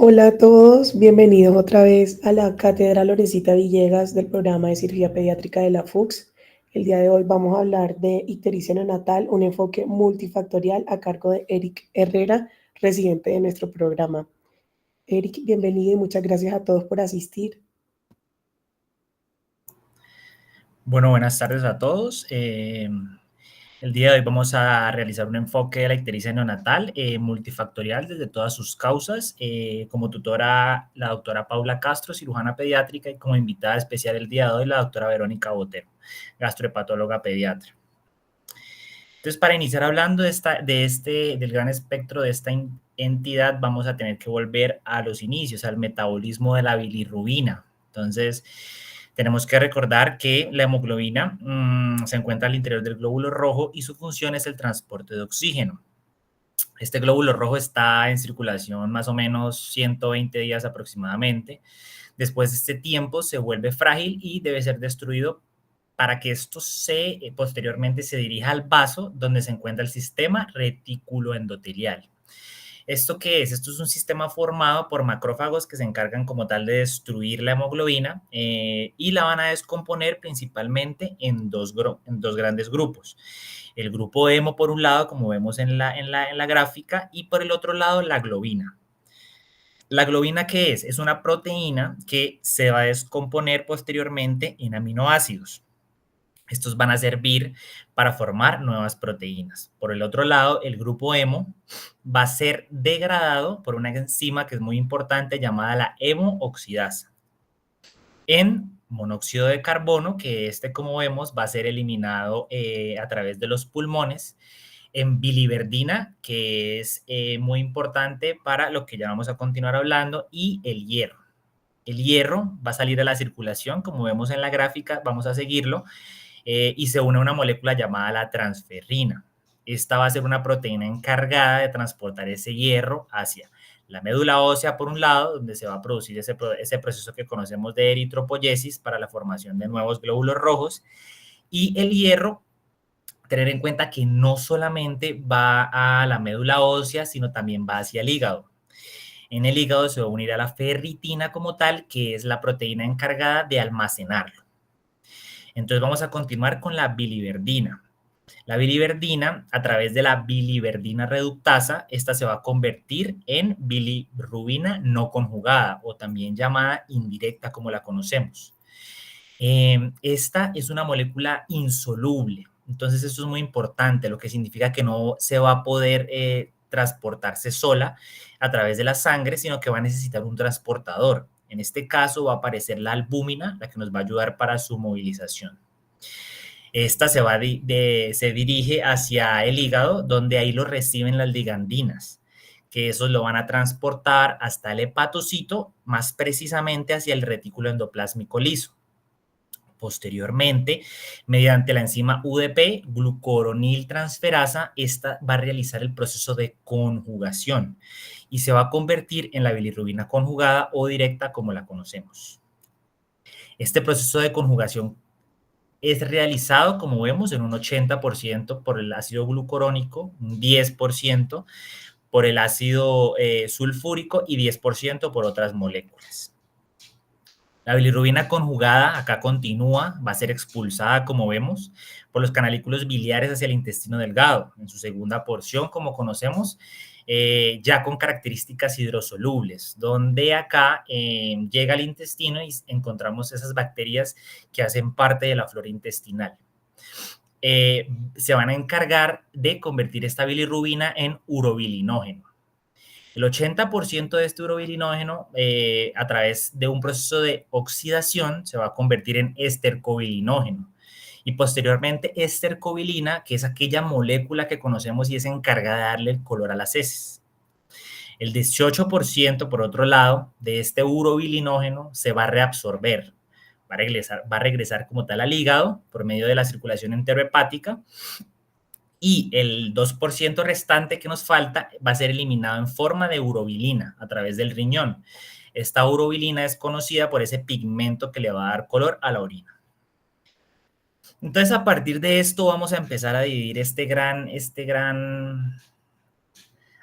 Hola a todos, bienvenidos otra vez a la Cátedra Loresita Villegas del programa de cirugía pediátrica de la FUCS. El día de hoy vamos a hablar de ictericia neonatal, un enfoque multifactorial a cargo de Eric Herrera, residente de nuestro programa. Eric, bienvenido y muchas gracias a todos por asistir. Bueno, buenas tardes a todos. El día de hoy vamos a realizar un enfoque de la ictericia neonatal multifactorial desde todas sus causas. Como tutora, la doctora Paula Castro, cirujana pediátrica, y como invitada especial el día de hoy, la doctora Verónica Botero, gastrohepatóloga pediatra. Entonces, para iniciar hablando del gran espectro de esta entidad, vamos a tener que volver a los inicios, al metabolismo de la bilirrubina. Entonces, tenemos que recordar que la hemoglobina se encuentra al interior del glóbulo rojo y su función es el transporte de oxígeno. Este glóbulo rojo está en circulación más o menos 120 días aproximadamente. Después de este tiempo se vuelve frágil y debe ser destruido para que esto posteriormente se dirija al vaso donde se encuentra el sistema retículo endotelial. ¿Esto qué es? Esto es un sistema formado por macrófagos que se encargan como tal de destruir la hemoglobina y la van a descomponer principalmente en dos grandes grupos. El grupo hemo por un lado, como vemos en la gráfica, y por el otro lado la globina. ¿La globina qué es? Es una proteína que se va a descomponer posteriormente en aminoácidos. Estos van a servir para formar nuevas proteínas. Por el otro lado, el grupo hemo va a ser degradado por una enzima que es muy importante llamada la hemooxidasa en monóxido de carbono, que como vemos, va a ser eliminado a través de los pulmones, en biliverdina, que es muy importante para lo que ya vamos a continuar hablando, y el hierro. El hierro va a salir a la circulación, como vemos en la gráfica, vamos a seguirlo, y se une a una molécula llamada la transferrina. Esta va a ser una proteína encargada de transportar ese hierro hacia la médula ósea, por un lado, donde se va a producir ese proceso que conocemos de eritropoyesis para la formación de nuevos glóbulos rojos, y el hierro, tener en cuenta que no solamente va a la médula ósea, sino también va hacia el hígado. En el hígado se va a unir a la ferritina como tal, que es la proteína encargada de almacenarlo. Entonces vamos a continuar con la biliverdina. La biliverdina, a través de la biliverdina reductasa, esta se va a convertir en bilirrubina no conjugada, o también llamada indirecta como la conocemos. Esta es una molécula insoluble, entonces eso es muy importante, lo que significa que no se va a poder transportarse sola a través de la sangre, sino que va a necesitar un transportador. En este caso va a aparecer la albúmina, la que nos va a ayudar para su movilización. Esta se dirige hacia el hígado, donde ahí lo reciben las ligandinas, que esos lo van a transportar hasta el hepatocito, más precisamente hacia el retículo endoplásmico liso. Posteriormente, mediante la enzima UDP, glucoroniltransferasa, esta va a realizar el proceso de conjugación y se va a convertir en la bilirrubina conjugada o directa como la conocemos. Este proceso de conjugación es realizado, como vemos, en un 80% por el ácido glucurónico, un 10% por el ácido sulfúrico y 10% por otras moléculas. La bilirrubina conjugada acá continúa, va a ser expulsada, como vemos, por los canalículos biliares hacia el intestino delgado, en su segunda porción, como conocemos, ya con características hidrosolubles, donde acá llega al intestino y encontramos esas bacterias que hacen parte de la flora intestinal. Se van a encargar de convertir esta bilirrubina en urobilinógeno. El 80% de este urobilinógeno, a través de un proceso de oxidación, se va a convertir en estercobilinógeno. Y posteriormente estercobilina, que es aquella molécula que conocemos y es encargada de darle el color a las heces. El 18%, por otro lado, de este urobilinógeno se va a reabsorber, va a regresar como tal al hígado por medio de la circulación enterohepática, y el 2% restante que nos falta va a ser eliminado en forma de urobilina a través del riñón. Esta urobilina es conocida por ese pigmento que le va a dar color a la orina. Entonces, a partir de esto vamos a empezar a dividir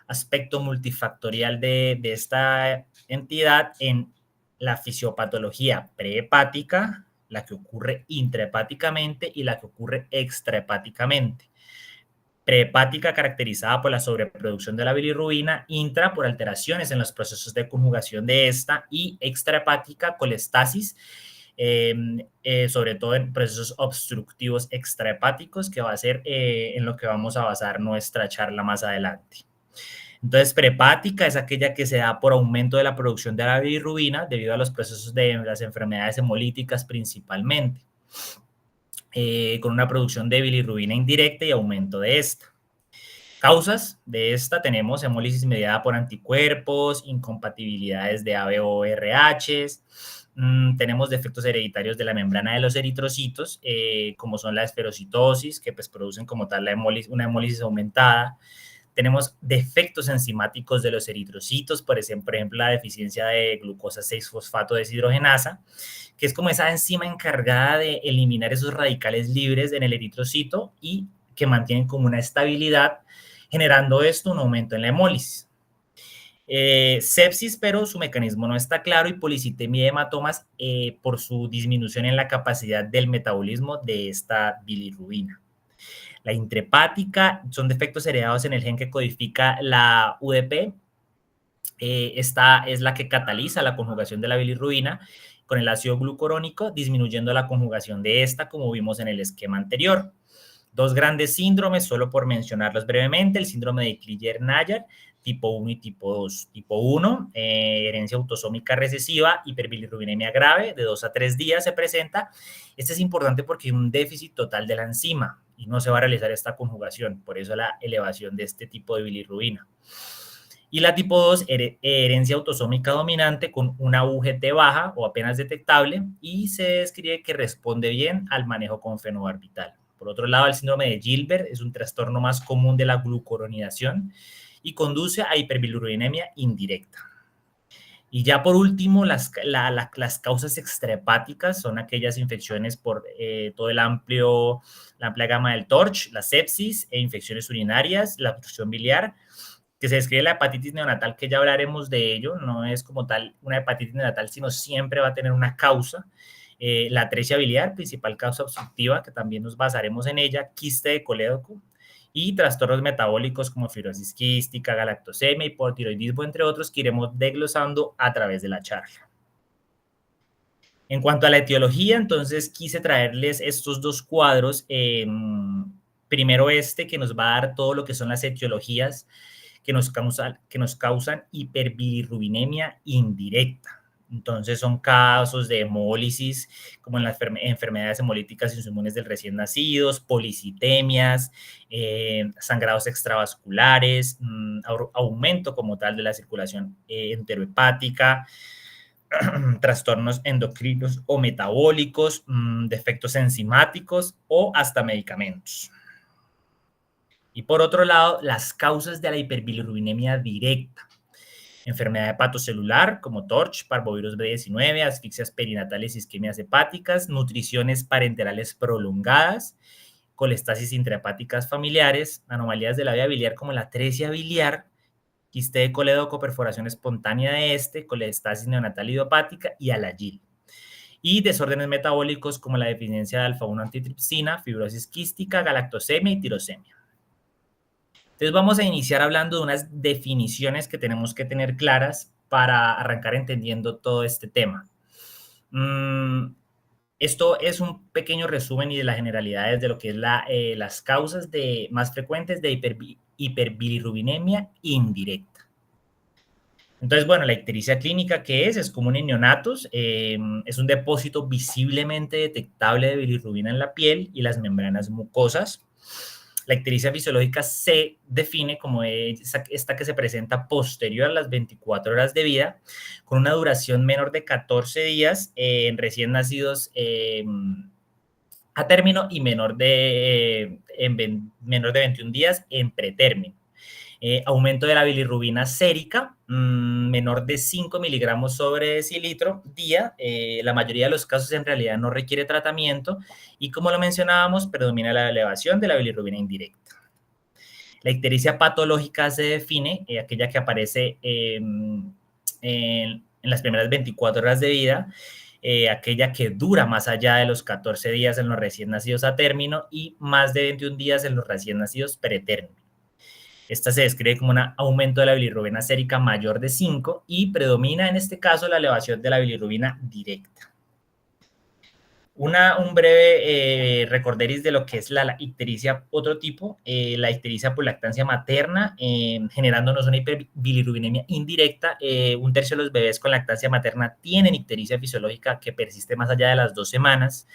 aspecto multifactorial de esta entidad en la fisiopatología prehepática, la que ocurre intrahepáticamente y la que ocurre extrahepáticamente. Prehepática caracterizada por la sobreproducción de la bilirrubina, intra por alteraciones en los procesos de conjugación de esta y extrahepática colestasis, sobre todo en procesos obstructivos extrahepáticos, que va a ser en lo que vamos a basar nuestra charla más adelante. Entonces, prehepática es aquella que se da por aumento de la producción de la bilirrubina debido a los procesos de las enfermedades hemolíticas principalmente, con una producción de bilirrubina indirecta y aumento de esta. Causas de esta tenemos hemólisis mediada por anticuerpos, incompatibilidades de ABO-RH, tenemos defectos hereditarios de la membrana de los eritrocitos, como son la esferocitosis, que pues producen como tal una hemólisis aumentada. Tenemos defectos enzimáticos de los eritrocitos, por ejemplo, la deficiencia de glucosa 6-fosfato deshidrogenasa, que es como esa enzima encargada de eliminar esos radicales libres en el eritrocito y que mantienen como una estabilidad, generando esto un aumento en la hemólisis. Sepsis, pero su mecanismo no está claro, y policitemia y hematomas por su disminución en la capacidad del metabolismo de esta bilirrubina. La intrahepática son defectos heredados en el gen que codifica la UDP. Esta es la que cataliza la conjugación de la bilirrubina con el ácido glucurónico, disminuyendo la conjugación de esta, como vimos en el esquema anterior. Dos grandes síndromes, solo por mencionarlos brevemente: el síndrome de Crigler-Najjar, tipo 1 y tipo 2. Tipo 1, herencia autosómica recesiva, hiperbilirrubinemia grave, de 2 a 3 días se presenta. Este es importante porque hay un déficit total de la enzima y no se va a realizar esta conjugación, por eso la elevación de este tipo de bilirrubina. Y la tipo 2, herencia autosómica dominante con una UGT baja o apenas detectable, y se describe que responde bien al manejo con fenobarbital. Por otro lado, el síndrome de Gilbert es un trastorno más común de la glucuronidación y conduce a hiperbilirrubinemia indirecta. Y ya por último, las causas extrahepáticas son aquellas infecciones por todo la amplia gama del TORCH, la sepsis e infecciones urinarias, la obstrucción biliar, que se describe la hepatitis neonatal, que ya hablaremos de ello. No es como tal una hepatitis neonatal, sino siempre va a tener una causa. La atresia biliar, principal causa obstructiva, que también nos basaremos en ella, quiste de colédoco, y trastornos metabólicos como fibrosis quística, galactosemia, hipotiroidismo, entre otros, que iremos desglosando a través de la charla. En cuanto a la etiología, entonces quise traerles estos dos cuadros. Primero que nos va a dar todo lo que son las etiologías que nos causan hiperbilirrubinemia indirecta. Entonces son casos de hemólisis, como en las enfermedades hemolíticas insunes del recién nacidos, policitemias, sangrados extravasculares, aumento como tal de la circulación enterohepática, trastornos endocrinos o metabólicos, defectos enzimáticos o hasta medicamentos. Y por otro lado, las causas de la hiperbilirrubinemia directa: enfermedad hepatocelular como TORCH, parvovirus B19, asfixias perinatales, isquemias hepáticas, nutriciones parenterales prolongadas, colestasis intrahepáticas familiares, anomalías de la vía biliar como la atresia biliar, quiste de colédoco, perforación espontánea de colestasis neonatal idiopática y ALAGIL. Y desórdenes metabólicos como la deficiencia de alfa-1 antitripsina, fibrosis quística, galactosemia y tirosemia. Entonces vamos a iniciar hablando de unas definiciones que tenemos que tener claras para arrancar entendiendo todo este tema. Esto es un pequeño resumen y de las generalidades de lo que es las causas más frecuentes de hiperbilirrubinemia indirecta. Entonces, bueno, la ictericia clínica, ¿qué es? Es común en neonatos, es un depósito visiblemente detectable de bilirrubina en la piel y las membranas mucosas. La ictericia fisiológica se define como esta que se presenta posterior a las 24 horas de vida, con una duración menor de 14 días en recién nacidos a término y menor de 21 días en pretérmino. Aumento de la bilirrubina sérica, menor de 5 miligramos sobre decilitro día. La mayoría de los casos en realidad no requiere tratamiento y, como lo mencionábamos, predomina la elevación de la bilirrubina indirecta. La ictericia patológica se define, aquella que aparece en las primeras 24 horas de vida, aquella que dura más allá de los 14 días en los recién nacidos a término y más de 21 días en los recién nacidos pretérmino. Esta se describe como un aumento de la bilirrubina sérica mayor de 5 y predomina en este caso la elevación de la bilirrubina directa. Un breve recorderis de lo que es la ictericia otro tipo, la ictericia por lactancia materna, generándonos una hiperbilirrubinemia indirecta. Un tercio de los bebés con lactancia materna tienen ictericia fisiológica que persiste más allá de las 2 semanas.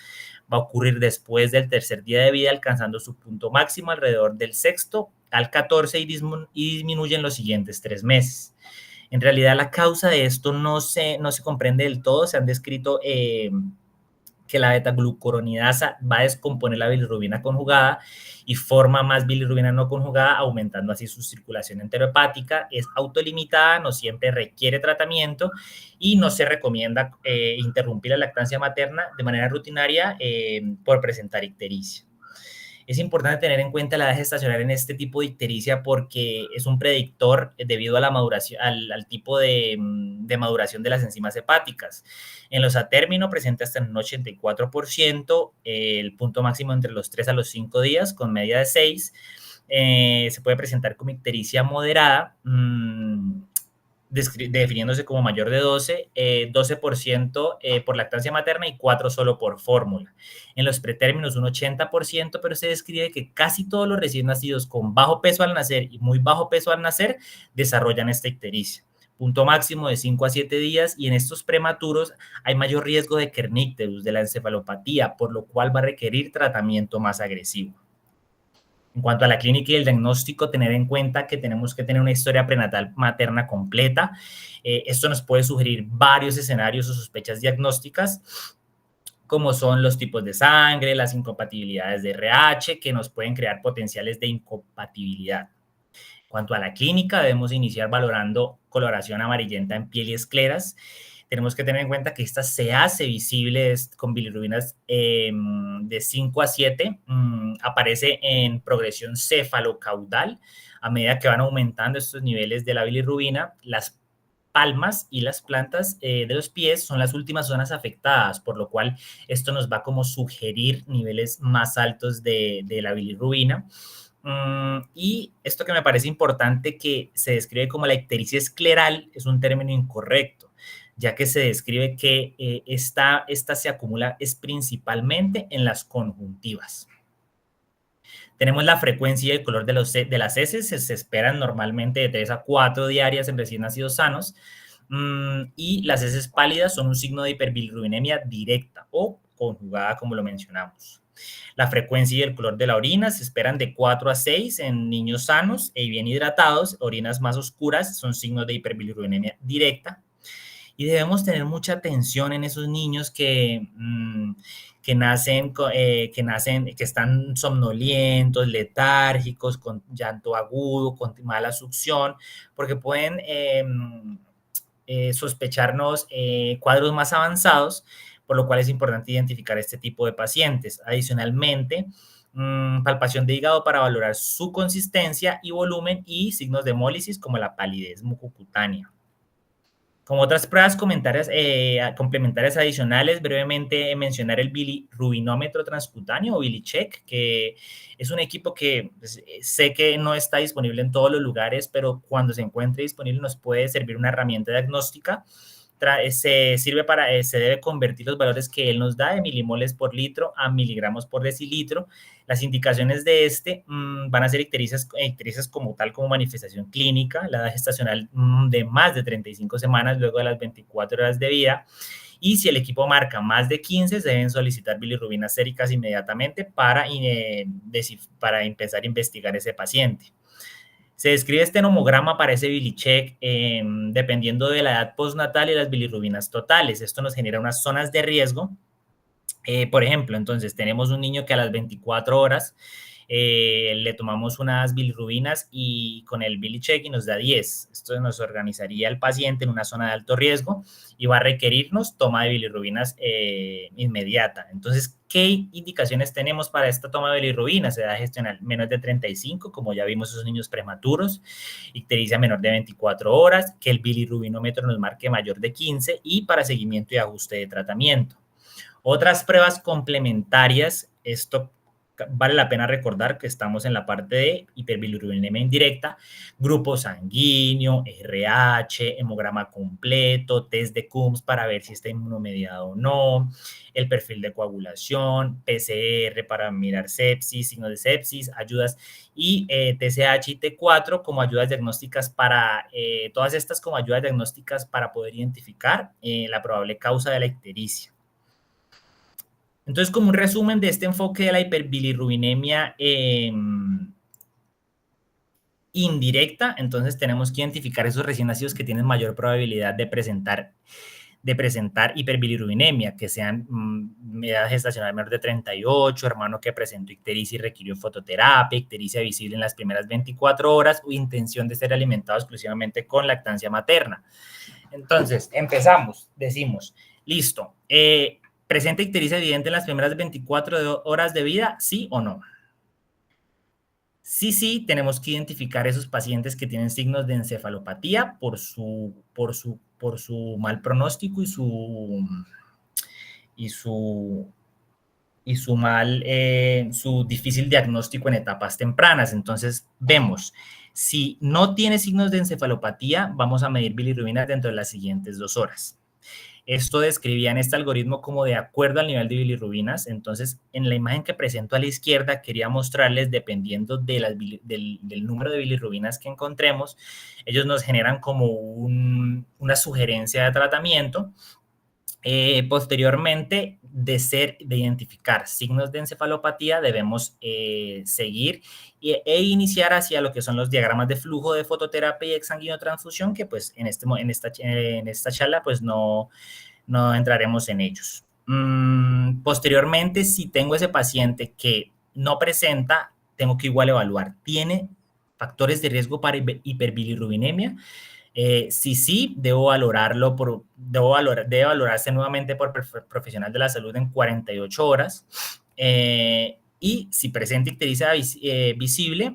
Va a ocurrir después del tercer día de vida, alcanzando su punto máximo alrededor del sexto al 14 y disminuye en los siguientes 3 meses. En realidad, la causa de esto no se comprende del todo. Se han descrito que la beta-glucuronidasa va a descomponer la bilirrubina conjugada y forma más bilirrubina no conjugada, aumentando así su circulación enterohepática. Es autolimitada, no siempre requiere tratamiento y no se recomienda interrumpir la lactancia materna de manera rutinaria por presentar ictericia. Es importante tener en cuenta la edad gestacional en este tipo de ictericia porque es un predictor debido a la maduración, al tipo de maduración de las enzimas hepáticas. En los a término presenta hasta un 84%, el punto máximo entre los 3 a los 5 días con media de 6. Se puede presentar como ictericia moderada, definiéndose como mayor de 12, 12% por lactancia materna y 4% solo por fórmula. En los pretérminos un 80%, pero se describe que casi todos los recién nacidos con bajo peso al nacer y muy bajo peso al nacer desarrollan esta ictericia. Punto máximo de 5 a 7 días y en estos prematuros hay mayor riesgo de kernicterus, de la encefalopatía, por lo cual va a requerir tratamiento más agresivo. En cuanto a la clínica y el diagnóstico, tener en cuenta que tenemos que tener una historia prenatal materna completa. Esto nos puede sugerir varios escenarios o sospechas diagnósticas, como son los tipos de sangre, las incompatibilidades de RH, que nos pueden crear potenciales de incompatibilidad. En cuanto a la clínica, debemos iniciar valorando coloración amarillenta en piel y escleras. Tenemos que tener en cuenta que esta se hace visible con bilirrubinas de 5 a 7, aparece en progresión cefalocaudal a medida que van aumentando estos niveles de la bilirrubina. Las palmas y las plantas de los pies son las últimas zonas afectadas, por lo cual esto nos va como sugerir niveles más altos de la bilirrubina. Y esto que me parece importante, que se describe como la ictericia escleral, es un término incorrecto, ya que se describe que esta se acumula es principalmente en las conjuntivas. Tenemos la frecuencia y el color de las heces, se esperan normalmente de 3 a 4 diarias en recién nacidos sanos, y las heces pálidas son un signo de hiperbilirrubinemia directa o conjugada, como lo mencionamos. La frecuencia y el color de la orina se esperan de 4 a 6 en niños sanos y bien hidratados. Orinas más oscuras son signos de hiperbilirrubinemia directa. Y debemos tener mucha atención en esos niños que están somnolientos, letárgicos, con llanto agudo, con mala succión, porque pueden sospecharnos cuadros más avanzados, por lo cual es importante identificar este tipo de pacientes. Adicionalmente, palpación de hígado para valorar su consistencia y volumen y signos de hemólisis como la palidez mucocutánea. Como otras pruebas complementarias adicionales, brevemente mencionar el bilirrubinómetro transcutáneo o BiliCheck, que es un equipo que pues, sé que no está disponible en todos los lugares, pero cuando se encuentre disponible nos puede servir una herramienta diagnóstica. Se debe convertir los valores que él nos da de milimoles por litro a miligramos por decilitro. Las indicaciones de van a ser ictericias como tal, como manifestación clínica, la edad gestacional de más de 35 semanas luego de las 24 horas de vida. Y si el equipo marca más de 15, se deben solicitar bilirrubinas séricas inmediatamente para empezar a investigar ese paciente. Se describe este nomograma para ese BiliCheck dependiendo de la edad postnatal y las bilirrubinas totales. Esto nos genera unas zonas de riesgo. Por ejemplo, entonces tenemos un niño que a las 24 horas le tomamos unas bilirrubinas y con el bilicheck y nos da 10. Esto nos organizaría el paciente en una zona de alto riesgo y va a requerirnos toma de bilirrubinas inmediata. Entonces, ¿qué indicaciones tenemos para esta toma de bilirrubinas? Edad gestional menos de 35, como ya vimos esos niños prematuros, ictericia menor de 24 horas, que el bilirrubinómetro nos marque mayor de 15 y para seguimiento y ajuste de tratamiento. Otras pruebas complementarias, esto vale la pena recordar que estamos en la parte de hiperbilirubinemia indirecta, grupo sanguíneo, RH, hemograma completo, test de Coombs para ver si está inmunomediado o no, el perfil de coagulación, PCR para mirar sepsis, signos de sepsis, ayudas y TSH y T4 como ayudas diagnósticas para, todas estas como ayudas diagnósticas para poder identificar la probable causa de la ictericia. Entonces, como un resumen de este enfoque de la hiperbilirrubinemia indirecta, entonces tenemos que identificar esos recién nacidos que tienen mayor probabilidad de presentar hiperbilirrubinemia, que sean edad gestacional menor de 38, hermano que presentó ictericia y requirió fototerapia, ictericia visible en las primeras 24 horas o intención de ser alimentado exclusivamente con lactancia materna. Entonces, empezamos, decimos, listo, ¿presenta ictericia evidente en las primeras 24 horas de vida? ¿Sí o no? Sí, tenemos que identificar esos pacientes que tienen signos de encefalopatía por su mal pronóstico su difícil diagnóstico en etapas tempranas. Entonces, vemos, si no tiene signos de encefalopatía, vamos a medir bilirrubinas dentro de las siguientes 2 horas. Esto describía en este algoritmo como de acuerdo al nivel de bilirrubinas. Entonces, en la imagen que presento a la izquierda, quería mostrarles, dependiendo de del número de bilirrubinas que encontremos, ellos nos generan como una sugerencia de tratamiento. Posteriormente, de identificar signos de encefalopatía, debemos seguir e iniciar hacia lo que son los diagramas de flujo de fototerapia y exsanguinotransfusión, que pues en esta charla pues no entraremos en ellos. Posteriormente, si tengo ese paciente que no presenta, tengo que igual evaluar, ¿tiene factores de riesgo para hiperbilirrubinemia? Sí, debo valorarlo, debe valorarse nuevamente por profesional de la salud en 48 horas. Y si presenta ictericia visible,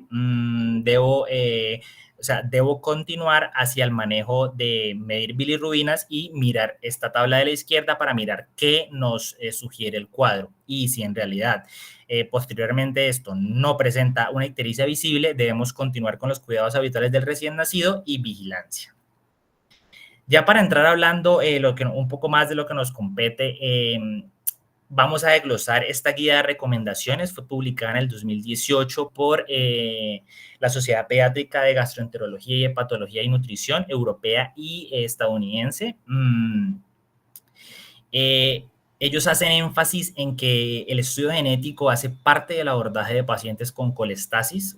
debo continuar hacia el manejo de medir bilirrubinas y mirar esta tabla de la izquierda para mirar qué nos sugiere el cuadro. Y si en realidad posteriormente esto no presenta una ictericia visible, debemos continuar con los cuidados habituales del recién nacido y vigilancia. Ya para entrar hablando un poco más de lo que nos compete, vamos a desglosar esta guía de recomendaciones. Fue publicada en el 2018 por la Sociedad Pediátrica de Gastroenterología y Hepatología y Nutrición europea y estadounidense. Ellos hacen énfasis en que el estudio genético hace parte del abordaje de pacientes con colestasis,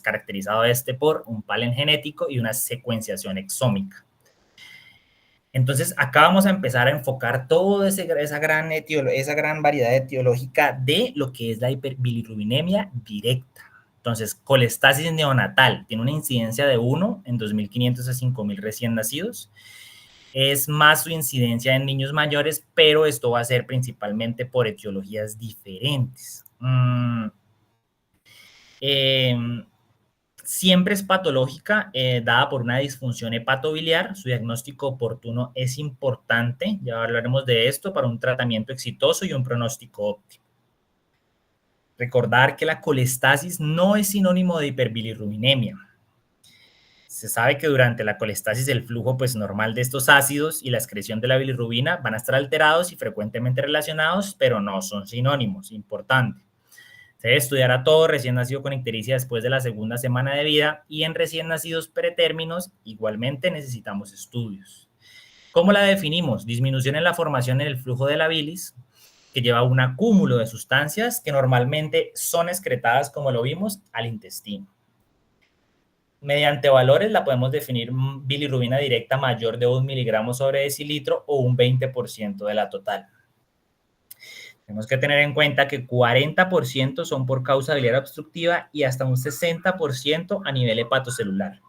caracterizado por un palen genético y una secuenciación exómica. Entonces, acá vamos a empezar a enfocar toda esa gran variedad etiológica de lo que es la hiperbilirrubinemia directa. Entonces, colestasis neonatal tiene una incidencia de 1 en 2.500 a 5.000 recién nacidos. Es más su incidencia en niños mayores, pero esto va a ser principalmente por etiologías diferentes. Siempre es patológica, dada por una disfunción hepatobiliar. Su diagnóstico oportuno es importante, ya hablaremos de esto, para un tratamiento exitoso y un pronóstico óptimo. Recordar que la colestasis no es sinónimo de hiperbilirrubinemia. Se sabe que durante la colestasis el flujo normal de estos ácidos y la excreción de la bilirrubina van a estar alterados y frecuentemente relacionados, pero no son sinónimos. Importante. Se debe estudiar a todo recién nacido con ictericia después de la segunda semana de vida y en recién nacidos pretérminos igualmente necesitamos estudios. ¿Cómo la definimos? Disminución en la formación en el flujo de la bilis, que lleva a un acúmulo de sustancias que normalmente son excretadas, como lo vimos, al intestino. Mediante valores la podemos definir bilirrubina directa mayor de 1 miligramo sobre decilitro o un 20% de la total. Tenemos que tener en cuenta que 40% son por causa biliar obstructiva y hasta un 60% a nivel hepatocelular.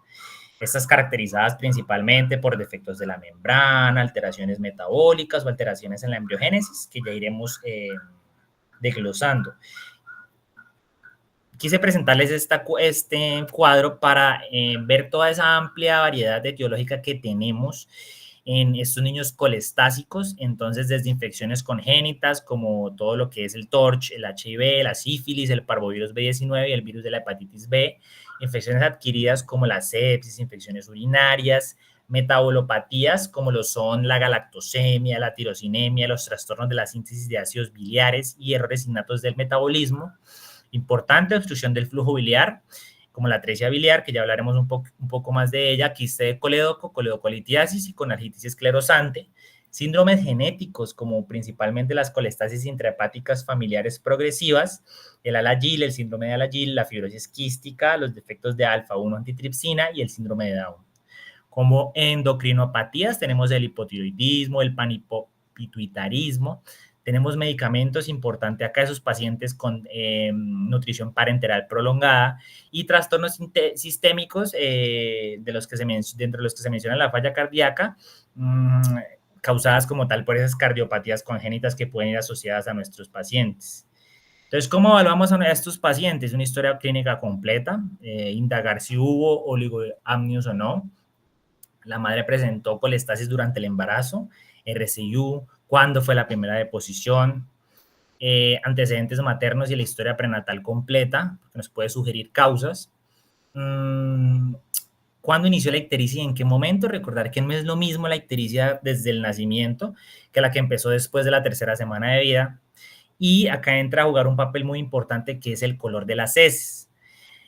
Estas caracterizadas principalmente por defectos de la membrana, alteraciones metabólicas o alteraciones en la embriogénesis, que ya iremos desglosando. Quise presentarles este cuadro para ver toda esa amplia variedad etiológica que tenemos en estos niños colestásicos, entonces desde infecciones congénitas como todo lo que es el TORCH, el HIV, la sífilis, el parvovirus B19 y el virus de la hepatitis B, infecciones adquiridas como la sepsis, infecciones urinarias, metabolopatías como lo son la galactosemia, la tirosinemia, los trastornos de la síntesis de ácidos biliares y errores innatos del metabolismo. Importante, obstrucción del flujo biliar, como la atresia biliar, que ya hablaremos un poco más de ella, quiste de coledoco, coledocolitiasis y conartritis esclerosante, síndromes genéticos, como principalmente las colestasis intrahepáticas familiares progresivas, el Alagil, el síndrome de Alagil, la fibrosis quística, los defectos de alfa-1 antitripsina y el síndrome de Down. Como endocrinopatías tenemos el hipotiroidismo, el panhipopituitarismo, tenemos medicamentos, importante acá, esos pacientes con nutrición parenteral prolongada y trastornos sistémicos dentro de los que se menciona la falla cardíaca, causadas como tal por esas cardiopatías congénitas que pueden ir asociadas a nuestros pacientes. Entonces, ¿cómo evaluamos a estos pacientes? Una historia clínica completa, indagar si hubo oligoamnios o no. La madre presentó colestasis durante el embarazo, RCU, cuándo fue la primera deposición, antecedentes maternos y la historia prenatal completa, que nos puede sugerir causas. ¿Cuándo inició la ictericia y en qué momento? Recordar que no es lo mismo la ictericia desde el nacimiento que la que empezó después de la tercera semana de vida. Y acá entra a jugar un papel muy importante que es el color de las heces.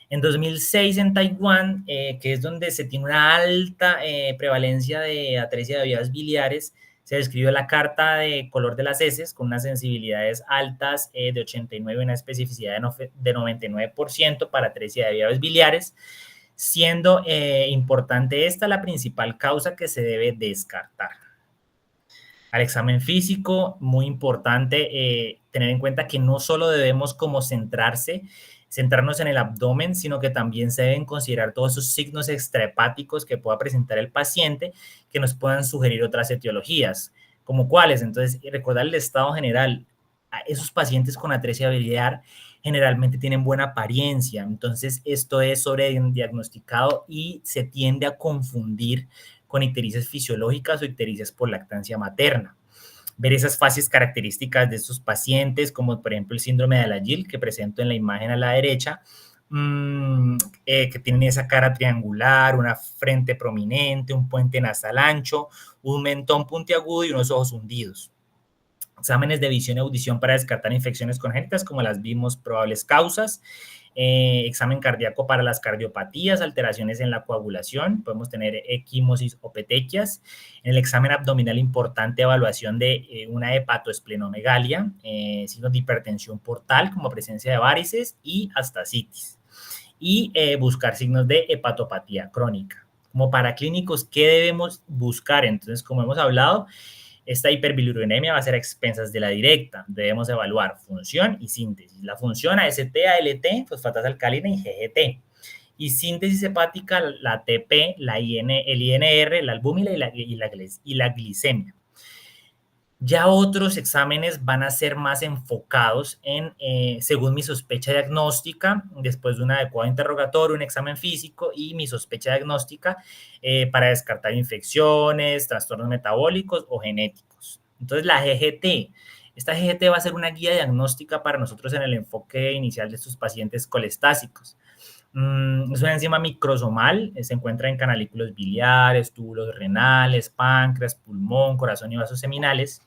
En 2006 en Taiwán, que es donde se tiene una alta prevalencia de atresia de vías biliares, se describió la carta de color de las heces con unas sensibilidades altas de 89 y una especificidad de 99% para atresia de vías biliares, siendo importante esta la principal causa que se debe descartar. Al examen físico, muy importante tener en cuenta que no solo debemos como centrarnos en el abdomen, sino que también se deben considerar todos esos signos extrahepáticos que pueda presentar el paciente que nos puedan sugerir otras etiologías, como cuáles. Entonces, recordar el estado general. A esos pacientes con atresia biliar generalmente tienen buena apariencia, entonces esto es sobrediagnosticado y se tiende a confundir con ictericias fisiológicas o ictericias por lactancia materna. Ver esas fases características de estos pacientes, como por ejemplo el síndrome de Alagil, que presento en la imagen a la derecha, que tienen esa cara triangular, una frente prominente, un puente nasal ancho, un mentón puntiagudo y unos ojos hundidos. Exámenes de visión y audición para descartar infecciones congénitas, como las vimos, probables causas. Examen cardíaco para las cardiopatías, alteraciones en la coagulación, podemos tener equimosis o petequias. En el examen abdominal, importante evaluación de una hepatoesplenomegalia, signos de hipertensión portal como presencia de varices y ascitis. Y buscar signos de hepatopatía crónica. Como paraclínicos, ¿qué debemos buscar? Entonces, como hemos hablado, esta hiperbilirubinemia va a ser a expensas de la directa. Debemos evaluar función y síntesis. La función AST, ALT, fosfatasa alcalina y GGT. Y síntesis hepática, la ATP, el INR, la albúmina y la glicemia. Ya otros exámenes van a ser más enfocados en, según mi sospecha diagnóstica, después de un adecuado interrogatorio, un examen físico y mi sospecha diagnóstica para descartar infecciones, trastornos metabólicos o genéticos. Entonces, la GGT. Esta GGT va a ser una guía diagnóstica para nosotros en el enfoque inicial de estos pacientes colestásicos. Es una enzima microsomal, se encuentra en canalículos biliares, túbulos renales, páncreas, pulmón, corazón y vasos seminales.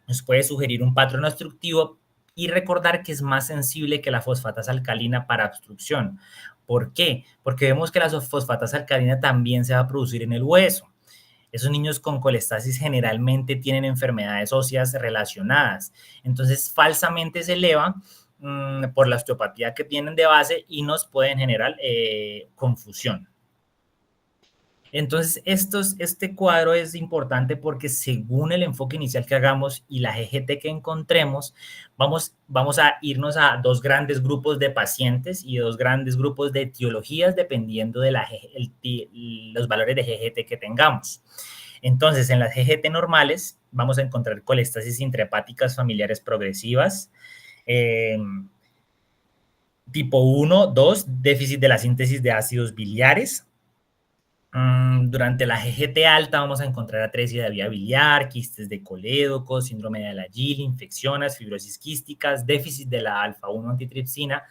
Nos puede sugerir un patrón obstructivo y recordar que es más sensible que la fosfatasa alcalina para obstrucción. ¿Por qué? Porque vemos que la fosfatasa alcalina también se va a producir en el hueso. Esos niños con colestasis generalmente tienen enfermedades óseas relacionadas. Entonces, falsamente se eleva por la osteopatía que tienen de base y nos pueden generar confusión. Entonces, este cuadro es importante porque según el enfoque inicial que hagamos y la GGT que encontremos, vamos a irnos a dos grandes grupos de pacientes y dos grandes grupos de etiologías dependiendo de los valores de GGT que tengamos. Entonces, en las GGT normales vamos a encontrar colestasis intrahepáticas familiares progresivas, eh, tipo 1, 2, déficit de la síntesis de ácidos biliares. Durante la GGT alta vamos a encontrar atresia de vía biliar, quistes de colédoco, síndrome de Alagille, infecciones, fibrosis quísticas, déficit de la alfa-1 antitripsina,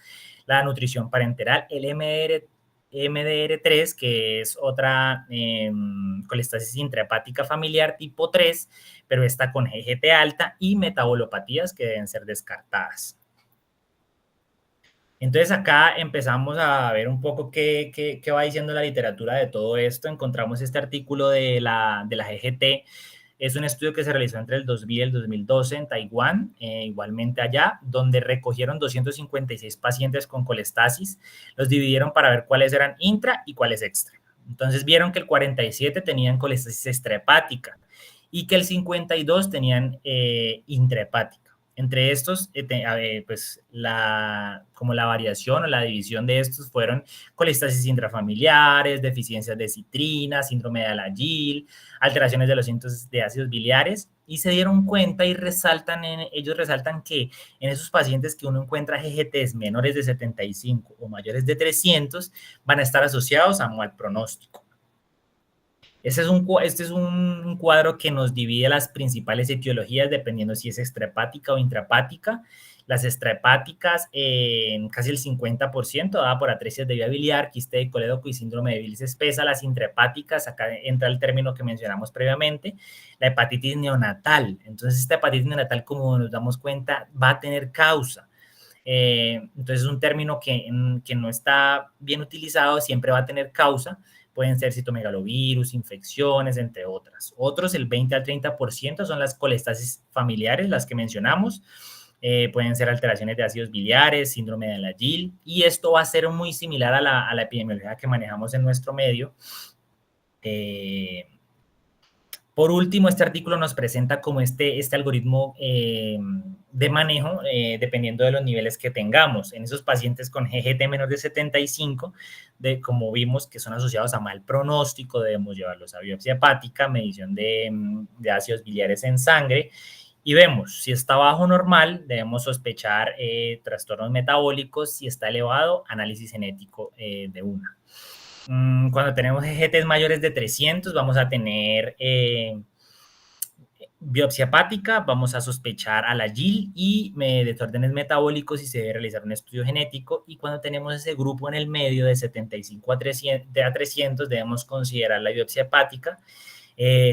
la nutrición parenteral, el MDR3, que es otra colestasis intrahepática familiar tipo 3, pero está con GGT alta, y metabolopatías que deben ser descartadas. Entonces acá empezamos a ver un poco qué va diciendo la literatura de todo esto. Encontramos este artículo de la GGT. Es un estudio que se realizó entre el 2000 y el 2012 en Taiwán, igualmente allá, donde recogieron 256 pacientes con colestasis. Los dividieron para ver cuáles eran intra y cuáles extra. Entonces vieron que el 47 tenían colestasis extrahepática y que el 52 tenían intrahepática. Entre estos, pues como la variación o la división de estos fueron colestasis intrafamiliares, deficiencias de citrina, síndrome de Alagille, alteraciones de los síntomas de ácidos biliares, y se dieron cuenta y ellos resaltan que en esos pacientes que uno encuentra GGTs menores de 75 o mayores de 300 van a estar asociados a mal pronóstico. Este es un cuadro que nos divide las principales etiologías dependiendo si es extrahepática o intrahepática. Las extrahepáticas, casi el 50%, dada por atresias de vía biliar, quiste de colédoco y síndrome de bilis espesa. Las intrahepáticas, acá entra el término que mencionamos previamente, la hepatitis neonatal. Entonces, esta hepatitis neonatal, como nos damos cuenta, va a tener causa. Entonces, es un término que no está bien utilizado, siempre va a tener causa. Pueden ser citomegalovirus, infecciones, entre otras. Otros, el 20 al 30%, son las colestasis familiares, las que mencionamos. Pueden ser alteraciones de ácidos biliares, síndrome de Alagille, y esto va a ser muy similar a la epidemiología que manejamos en nuestro medio. Por último, este artículo nos presenta como este algoritmo de manejo dependiendo de los niveles que tengamos. En esos pacientes con GGT menor de 75, como vimos que son asociados a mal pronóstico, debemos llevarlos a biopsia hepática, medición de ácidos biliares en sangre, y vemos si está bajo normal, debemos sospechar trastornos metabólicos. Si está elevado, análisis genético de una. Cuando tenemos GGTs mayores de 300, vamos a tener biopsia hepática, vamos a sospechar Alagille y desórdenes metabólicos y se debe realizar un estudio genético. Y cuando tenemos ese grupo en el medio de 75 a 300, debemos considerar la biopsia hepática.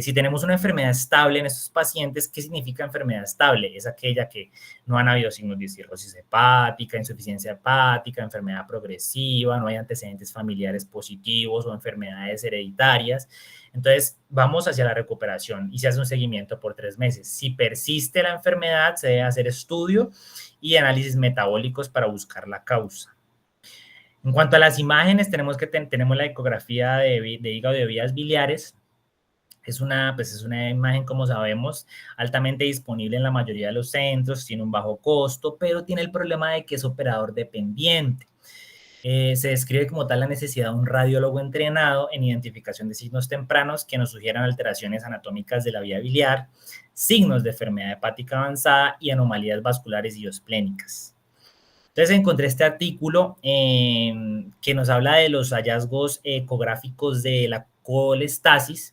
Si tenemos una enfermedad estable en estos pacientes, ¿qué significa enfermedad estable? Es aquella que no han habido signos de cirrosis hepática, insuficiencia hepática, enfermedad progresiva, no hay antecedentes familiares positivos o enfermedades hereditarias. Entonces, vamos hacia la recuperación y se hace un seguimiento por 3 meses. Si persiste la enfermedad, se debe hacer estudio y análisis metabólicos para buscar la causa. En cuanto a las imágenes, tenemos la ecografía de hígado de vías biliares. Es una imagen, como sabemos, altamente disponible en la mayoría de los centros, tiene un bajo costo, pero tiene el problema de que es operador dependiente. Se describe como tal la necesidad de un radiólogo entrenado en identificación de signos tempranos que nos sugieran alteraciones anatómicas de la vía biliar, signos de enfermedad hepática avanzada y anomalías vasculares y osplénicas. Entonces encontré este artículo que nos habla de los hallazgos ecográficos de la colestasis.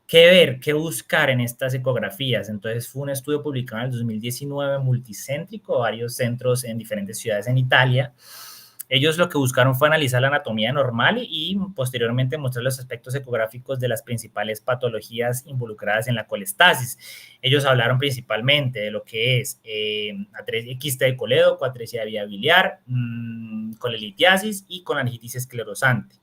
¿Qué ver? ¿Qué buscar en estas ecografías? Entonces fue un estudio publicado en el 2019, multicéntrico, varios centros en diferentes ciudades en Italia. Ellos lo que buscaron fue analizar la anatomía normal y posteriormente mostrar los aspectos ecográficos de las principales patologías involucradas en la colestasis. Ellos hablaron principalmente de lo que es quiste de colédoco, atresia de vía biliar, colelitiasis y colangitis esclerosante.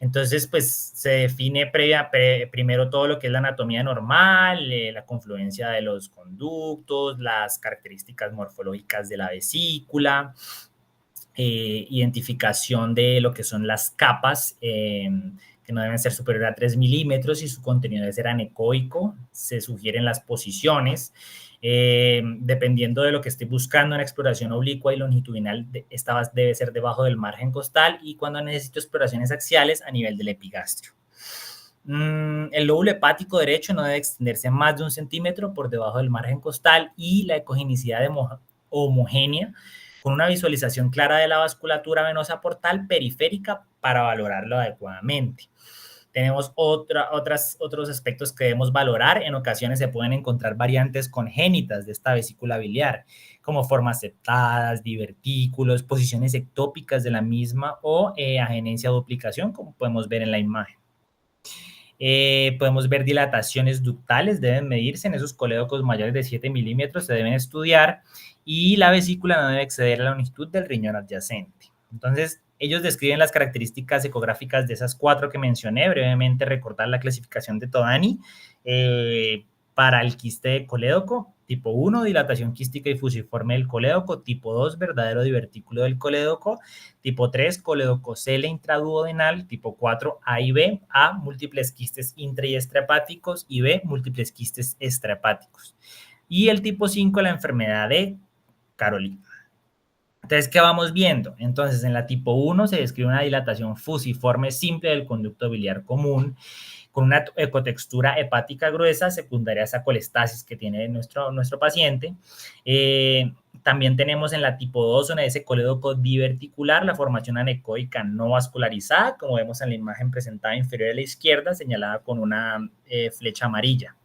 Entonces, pues se define primero todo lo que es la anatomía normal, la confluencia de los conductos, las características morfológicas de la vesícula, identificación de lo que son las capas, que que no deben ser superior a 3 milímetros y su contenido debe ser anecoico. Se sugieren las posiciones. Dependiendo de lo que esté buscando en exploración oblicua y longitudinal, esta debe ser debajo del margen costal y cuando necesito exploraciones axiales a nivel del epigastrio. El lóbulo hepático derecho no debe extenderse más de 1 centímetro por debajo del margen costal y la ecogenicidad homogénea con una visualización clara de la vasculatura venosa portal periférica para valorarlo adecuadamente. Tenemos otros aspectos que debemos valorar. En ocasiones se pueden encontrar variantes congénitas de esta vesícula biliar, como formas septadas, divertículos, posiciones ectópicas de la misma o agenencia o duplicación, como podemos ver en la imagen. Podemos ver dilataciones ductales, deben medirse en esos colédocos mayores de 7 milímetros, se deben estudiar y la vesícula no debe exceder la longitud del riñón adyacente. Entonces, ellos describen las características ecográficas de esas 4 que mencioné, brevemente recordar la clasificación de Todani para el quiste de colédoco, tipo 1, dilatación quística y fusiforme del colédoco, tipo 2, verdadero divertículo del colédoco, tipo 3, coledococele intraduodenal, tipo 4, A y B, A, múltiples quistes intra y extrahepáticos y B, múltiples quistes extrahepáticos. Y el tipo 5, la enfermedad de Carolina. Entonces, ¿qué vamos viendo? Entonces, en la tipo 1 se describe una dilatación fusiforme simple del conducto biliar común, con una ecotextura hepática gruesa secundaria a esa colestasis que tiene nuestro paciente. También tenemos en la tipo 2 una ese colédoco diverticular, la formación anecoica no vascularizada, como vemos en la imagen presentada inferior a la izquierda, señalada con una flecha amarilla.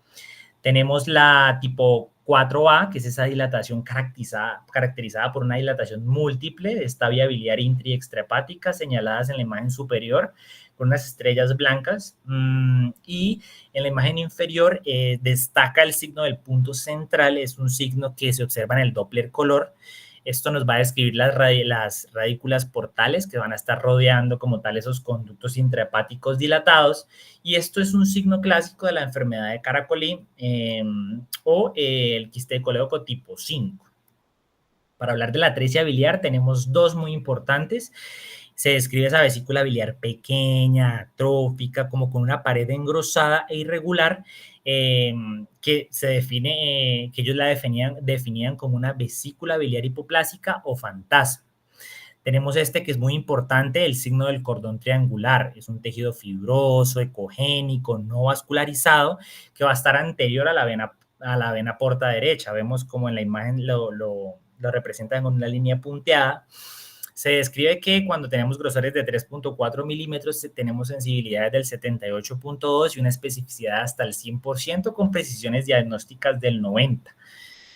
Tenemos la tipo 4A, que es esa dilatación caracterizada por una dilatación múltiple de esta vía biliar intra y extrahepática, señaladas en la imagen superior con unas estrellas blancas. Y en la imagen inferior destaca el signo del punto central, es un signo que se observa en el Doppler color. Esto nos va a describir las radículas portales que van a estar rodeando como tal esos conductos intrahepáticos dilatados, y esto es un signo clásico de la enfermedad de Caracolí o el quiste de colédoco tipo 5. Para hablar de la atresia biliar tenemos 2 muy importantes. Se describe esa vesícula biliar pequeña, atrófica, como con una pared engrosada e irregular, que se define, que ellos la definían como una vesícula biliar hipoplásica o fantasma. Tenemos que es muy importante, el signo del cordón triangular. Es un tejido fibroso, ecogénico, no vascularizado, que va a estar anterior a la vena porta derecha. Vemos como en la imagen lo representan con una línea punteada. Se describe que cuando tenemos grosores de 3.4 milímetros tenemos sensibilidades del 78.2 y una especificidad hasta el 100% con precisiones diagnósticas del 90%.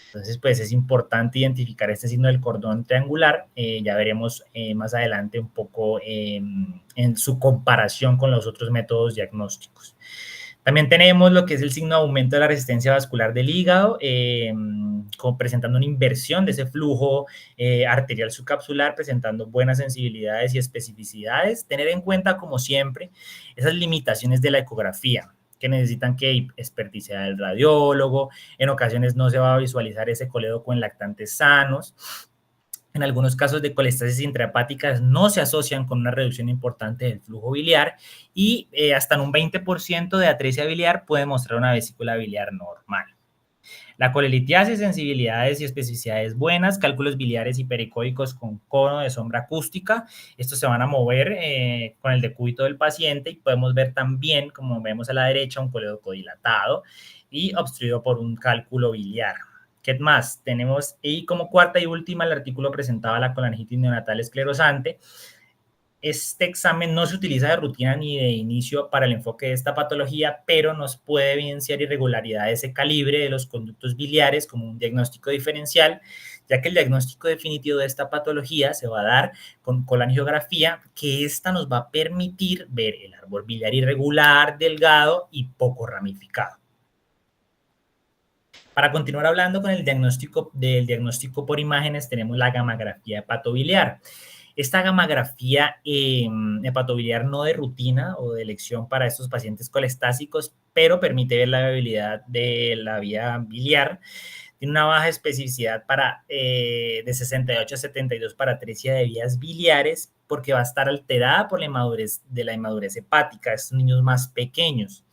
Entonces, pues es importante identificar este signo del cordón triangular. Ya veremos más adelante un poco en su comparación con los otros métodos diagnósticos. También tenemos lo que es el signo de aumento de la resistencia vascular del hígado, presentando una inversión de ese flujo arterial subcapsular, presentando buenas sensibilidades y especificidades. Tener en cuenta, como siempre, esas limitaciones de la ecografía, que necesitan que experticia del radiólogo. En ocasiones no se va a visualizar ese colédoco en lactantes sanos. En algunos casos de colestasis intrahepáticas no se asocian con una reducción importante del flujo biliar y hasta en un 20% de atresia biliar puede mostrar una vesícula biliar normal. La colelitiasis, sensibilidades y especificidades buenas, cálculos biliares hiperecoicos con cono de sombra acústica. Estos se van a mover con el decúbito del paciente y podemos ver también, como vemos a la derecha, un colédoco dilatado y obstruido por un cálculo biliar. ¿Qué más? Tenemos, y como cuarta y última, el artículo presentaba la colangitis neonatal esclerosante. Este examen no se utiliza de rutina ni de inicio para el enfoque de esta patología, pero nos puede evidenciar irregularidades de calibre de los conductos biliares como un diagnóstico diferencial, ya que el diagnóstico definitivo de esta patología se va a dar con colangiografía, que esta nos va a permitir ver el árbol biliar irregular, delgado y poco ramificado. Para continuar hablando con el diagnóstico por imágenes, tenemos la gammagrafía hepatobiliar. Esta gammagrafía hepatobiliar no de rutina o de elección para estos pacientes colestásicos, pero permite ver la viabilidad de la vía biliar. tiene una baja especificidad de 68 a 72 para atresia de vías biliares, porque va a estar alterada por la inmadurez hepática, estos niños más pequeños.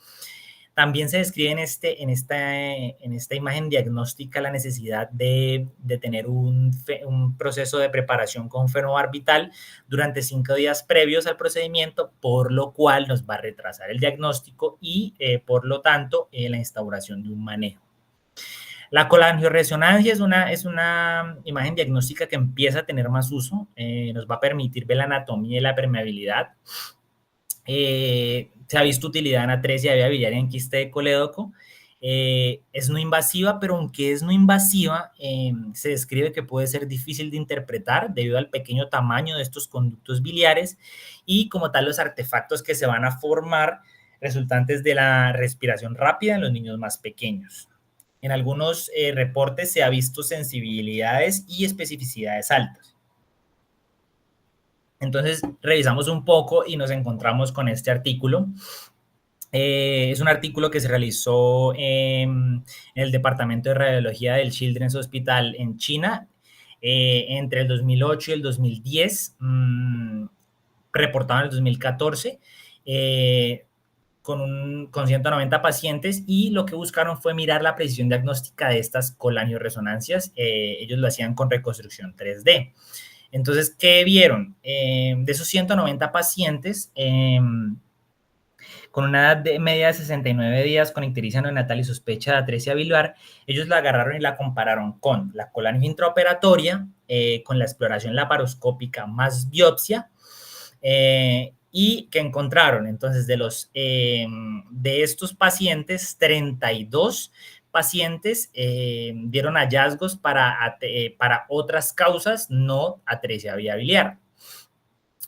También se describe en esta imagen diagnóstica la necesidad de tener un proceso de preparación con fenobarbital durante 5 días previos al procedimiento, por lo cual nos va a retrasar el diagnóstico y, por lo tanto, la instauración de un manejo. La colangioresonancia es una imagen diagnóstica que empieza a tener más uso, nos va a permitir ver la anatomía y la permeabilidad. Se ha visto utilidad en atresia de vía biliar y en quiste de colédoco. Es no invasiva, pero aunque es no invasiva, se describe que puede ser difícil de interpretar debido al pequeño tamaño de estos conductos biliares y como tal los artefactos que se van a formar resultantes de la respiración rápida en los niños más pequeños. En algunos reportes se ha visto sensibilidades y especificidades altas. Entonces, revisamos un poco y nos encontramos con este artículo. Es un artículo que se realizó en el Departamento de Radiología del Children's Hospital en China entre el 2008 y el 2010, reportado en el 2014, con 190 pacientes, y lo que buscaron fue mirar la precisión diagnóstica de estas colangioresonancias. Ellos lo hacían con reconstrucción 3D. Entonces, ¿qué vieron? De esos 190 pacientes, con una edad media de 69 días con ictericia neonatal y sospecha de atresia biliar, ellos la agarraron y la compararon con la colangio intraoperatoria, con la exploración laparoscópica más biopsia, y que encontraron, entonces, de estos pacientes, 32 pacientes dieron hallazgos para otras causas, no atresia vía biliar.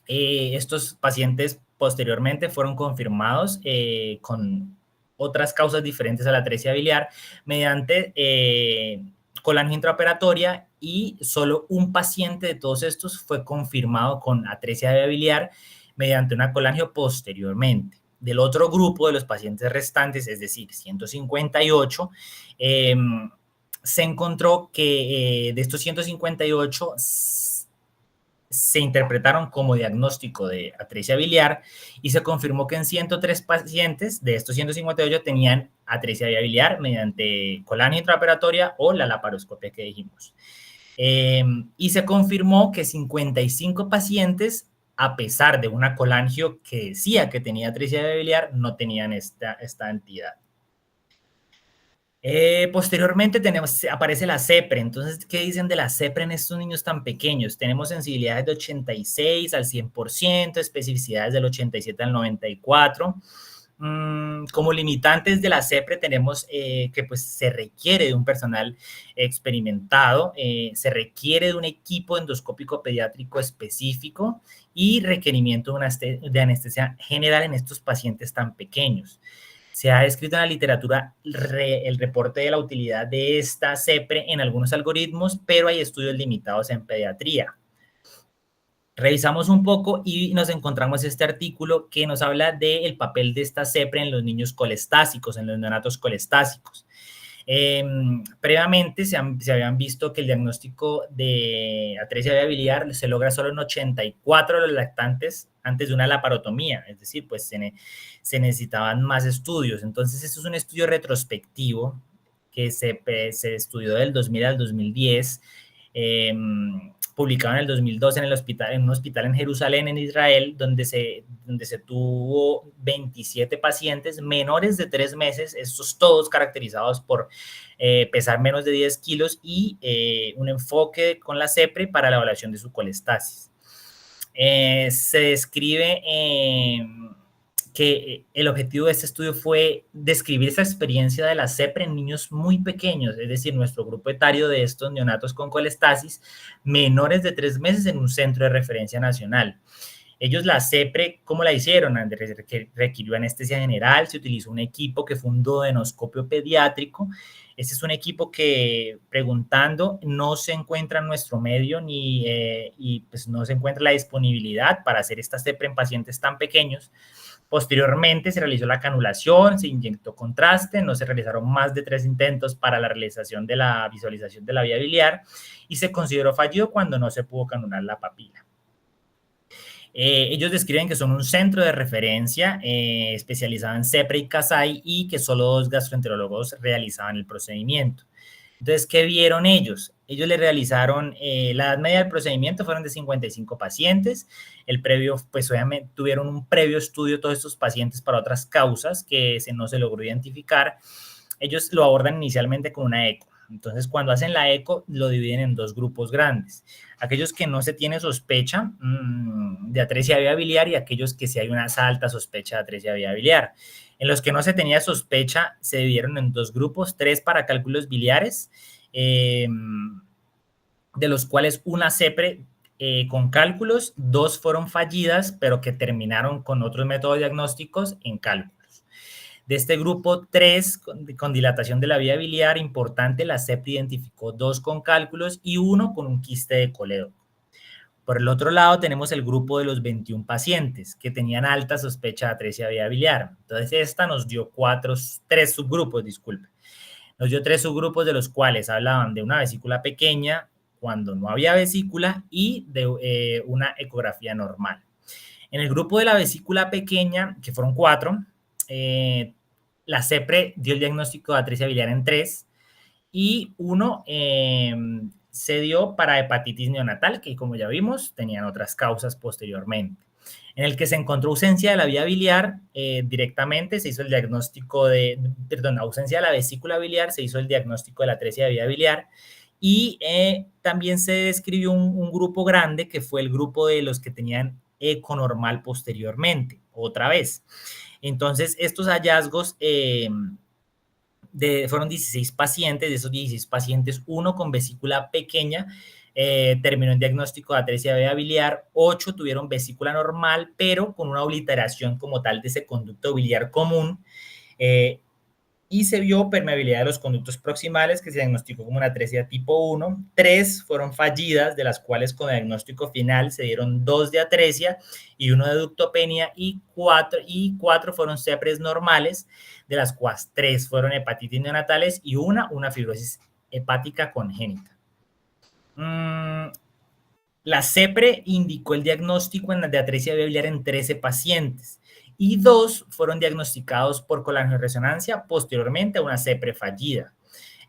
Estos pacientes posteriormente fueron confirmados con otras causas diferentes a la atresia biliar mediante colangio intraoperatoria, y solo un paciente de todos estos fue confirmado con atresia vía biliar mediante una colangio posteriormente. Del otro grupo de los pacientes restantes, es decir, 158, se encontró que de estos 158 se interpretaron como diagnóstico de atresia biliar y se confirmó que en 103 pacientes de estos 158 tenían atresia vía biliar mediante colangio intraoperatoria o la laparoscopia que dijimos. Y se confirmó que 55 pacientes, a pesar de una colangio que decía que tenía atresia vía biliar, no tenían esta entidad. Posteriormente aparece la CEPRE. Entonces, ¿qué dicen de la CEPRE en estos niños tan pequeños? Tenemos sensibilidades de 86 al 100%, especificidades del 87 al 94%. Como limitantes de la CEPRE tenemos que pues, se requiere de un personal experimentado, se requiere de un equipo endoscópico pediátrico específico y requerimiento de anestesia general en estos pacientes tan pequeños. Se ha descrito en la literatura el reporte de la utilidad de esta CEPRE en algunos algoritmos, pero hay estudios limitados en pediatría. Revisamos un poco y nos encontramos este artículo que nos habla del papel de esta CEPRE en los niños colestásicos, en los neonatos colestásicos. Previamente se habían visto que el diagnóstico de atresia vía biliar se logra solo en 84 de los lactantes antes de una laparotomía, es decir, pues se necesitaban más estudios. Entonces, esto es un estudio retrospectivo que se estudió del 2000 al 2010, publicado en el 2012 en un hospital en Jerusalén, en Israel, donde se tuvo 27 pacientes menores de 3 meses, estos todos caracterizados por pesar menos de 10 kilos y un enfoque con la CEPRE para la evaluación de su colestasis. Se describe que el objetivo de este estudio fue describir esa experiencia de la CEPRE en niños muy pequeños, es decir, nuestro grupo etario de estos neonatos con colestasis menores de 3 meses en un centro de referencia nacional. Ellos la CEPRE, ¿cómo la hicieron? Requirió anestesia general, se utilizó un equipo que fue un duodenoscopio pediátrico. Este es un equipo que, preguntando, no se encuentra en nuestro medio y pues no se encuentra la disponibilidad para hacer esta CEPRE en pacientes tan pequeños. Posteriormente se realizó la canulación, se inyectó contraste, no se realizaron más de 3 intentos para la realización de la visualización de la vía biliar y se consideró fallido cuando no se pudo canular la papila. Ellos describen que son un centro de referencia especializado en CEPRE y CASAI y que solo 2 gastroenterólogos realizaban el procedimiento. Entonces, ¿qué vieron ellos? Ellos le realizaron, la edad media del procedimiento fueron de 55 pacientes. El previo, pues obviamente tuvieron un previo estudio todos estos pacientes para otras causas que no se logró identificar. Ellos lo abordan inicialmente con una eco. Entonces, cuando hacen la eco, lo dividen en 2 grupos grandes. Aquellos que no se tiene sospecha de atresia vía biliar y aquellos que sí hay una alta sospecha de atresia vía biliar. En los que no se tenía sospecha, se dividieron en 2 grupos, 3 para cálculos biliares, de los cuales una CEPRE con cálculos, 2 fueron fallidas, pero que terminaron con otros métodos diagnósticos en cálculos. De este grupo, 3 con dilatación de la vía biliar, importante, la CEPRE identificó 2 con cálculos y 1 con un quiste de colédoco. Por el otro lado, tenemos el grupo de los 21 pacientes que tenían alta sospecha de atresia vía biliar. Entonces, esta nos dio 3 subgrupos, disculpe. Nos dio 3 subgrupos de los cuales hablaban de una vesícula pequeña cuando no había vesícula y de una ecografía normal. En el grupo de la vesícula pequeña, que fueron 4, la CEPRE dio el diagnóstico de atresia biliar en 3 y 1 se dio para hepatitis neonatal, que como ya vimos, tenían otras causas posteriormente. En el que se encontró ausencia de la vía biliar, directamente se hizo el diagnóstico ausencia de la vesícula biliar, se hizo el diagnóstico de la atresia de vía biliar y también se describió un grupo grande que fue el grupo de los que tenían eco normal posteriormente, otra vez. Entonces, estos hallazgos fueron 16 pacientes, de esos 16 pacientes, 1 con vesícula pequeña, terminó en diagnóstico de atresia vía biliar, 8 tuvieron vesícula normal, pero con una obliteración como tal de ese conducto biliar común, y se vio permeabilidad de los conductos proximales, que se diagnosticó como una atresia tipo 1. 3 fueron fallidas, de las cuales con el diagnóstico final se dieron 2 de atresia y 1 de ductopenia, y 4 fueron CEPRES normales, de las cuales 3 fueron hepatitis neonatales y una fibrosis hepática congénita. La CEPRE indicó el diagnóstico de atresia vía biliar en 13 pacientes y 2 fueron diagnosticados por colangioresonancia posteriormente a una CEPRE fallida.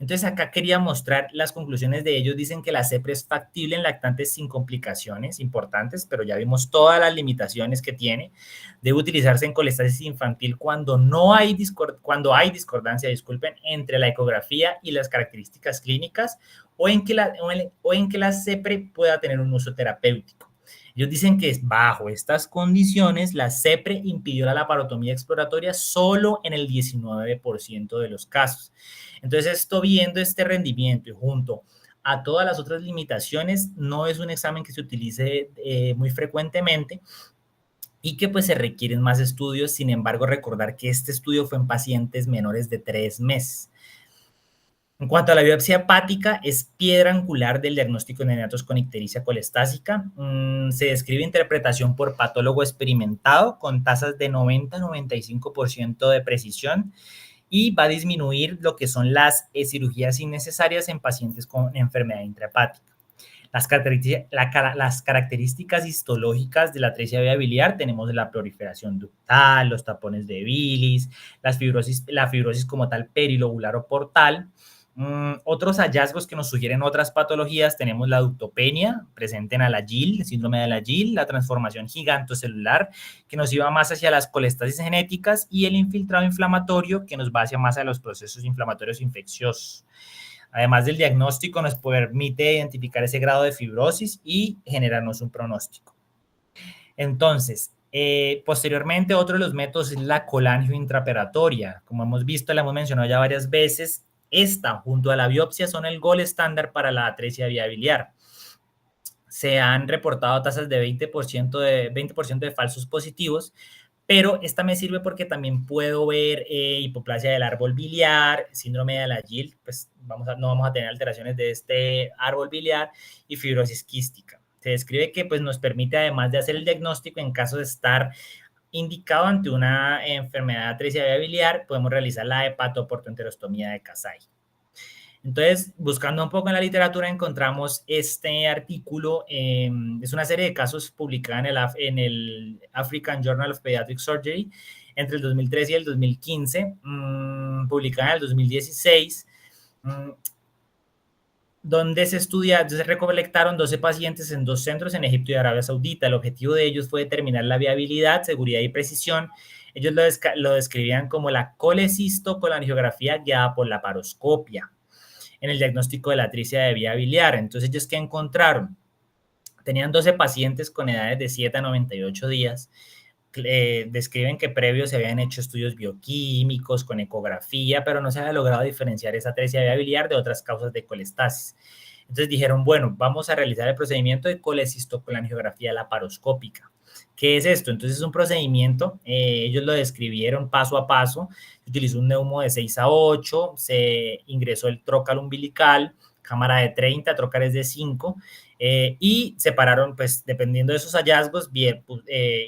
Entonces, acá quería mostrar las conclusiones de ellos. Dicen que la CEPRE es factible en lactantes sin complicaciones importantes, pero ya vimos todas las limitaciones que tiene. Debe utilizarse en colestasis infantil cuando hay discordancia, entre la ecografía y las características clínicas o en que la CEPRE pueda tener un uso terapéutico. Ellos dicen que bajo estas condiciones, la CEPRE impidió la laparotomía exploratoria solo en el 19% de los casos. Entonces, viendo este rendimiento y junto a todas las otras limitaciones, no es un examen que se utilice muy frecuentemente y que pues se requieren más estudios. Sin embargo, recordar que este estudio fue en pacientes menores de 3 meses. En cuanto a la biopsia hepática, es piedra angular del diagnóstico de neonatos con ictericia colestásica. Se describe interpretación por patólogo experimentado con tasas de 90-95% de precisión y va a disminuir lo que son las cirugías innecesarias en pacientes con enfermedad intrahepática. Las características histológicas de la atresia vía biliar, tenemos la proliferación ductal, los tapones de bilis, la fibrosis como tal perilobular o portal. Otros hallazgos que nos sugieren otras patologías, tenemos la ductopenia presente en Alagille, el síndrome de Alagille, la transformación gigantocelular que nos iba más hacia las colestasis genéticas y el infiltrado inflamatorio que nos va hacia más a los procesos inflamatorios infecciosos. Además del diagnóstico, nos permite identificar ese grado de fibrosis y generarnos un pronóstico. Entonces, posteriormente, otro de los métodos es la colangio intraoperatoria. Como hemos visto, la hemos mencionado ya varias veces. Esta, junto a la biopsia, son el gol estándar para la atresia vía biliar. se han reportado tasas de 20% de falsos positivos, pero esta me sirve porque también puedo ver hipoplasia del árbol biliar, síndrome de Alagille, pues no vamos a tener alteraciones de este árbol biliar, y fibrosis quística. Se describe que pues, nos permite, además de hacer el diagnóstico, en caso de estar indicado ante una enfermedad de atresia vía biliar, podemos realizar la hepatoportoenterostomía de Kasai. Entonces, buscando un poco en la literatura, encontramos este artículo. Es una serie de casos publicada en el African Journal of Pediatric Surgery entre el 2013 y el 2015, publicada en el 2016, donde se recolectaron 12 pacientes en 2 centros en Egipto y Arabia Saudita. El objetivo de ellos fue determinar la viabilidad, seguridad y precisión. Ellos lo describían como la colecistocolangiografía guiada por la paroscopia en el diagnóstico de la atresia de vía biliar. Entonces, ¿ellos qué encontraron? Tenían 12 pacientes con edades de 7 a 98 días. Describen que previo se habían hecho estudios bioquímicos con ecografía, pero no se había logrado diferenciar esa atresia de vía biliar de otras causas de colestasis. Entonces dijeron, bueno, vamos a realizar el procedimiento de colecistocolangiografía laparoscópica. ¿Qué es esto? Entonces es un procedimiento, ellos lo describieron paso a paso. Se utilizó un neumo de 6 a 8, se ingresó el trócalo umbilical, cámara de 30, trócares de 5, y separaron, pues dependiendo de esos hallazgos,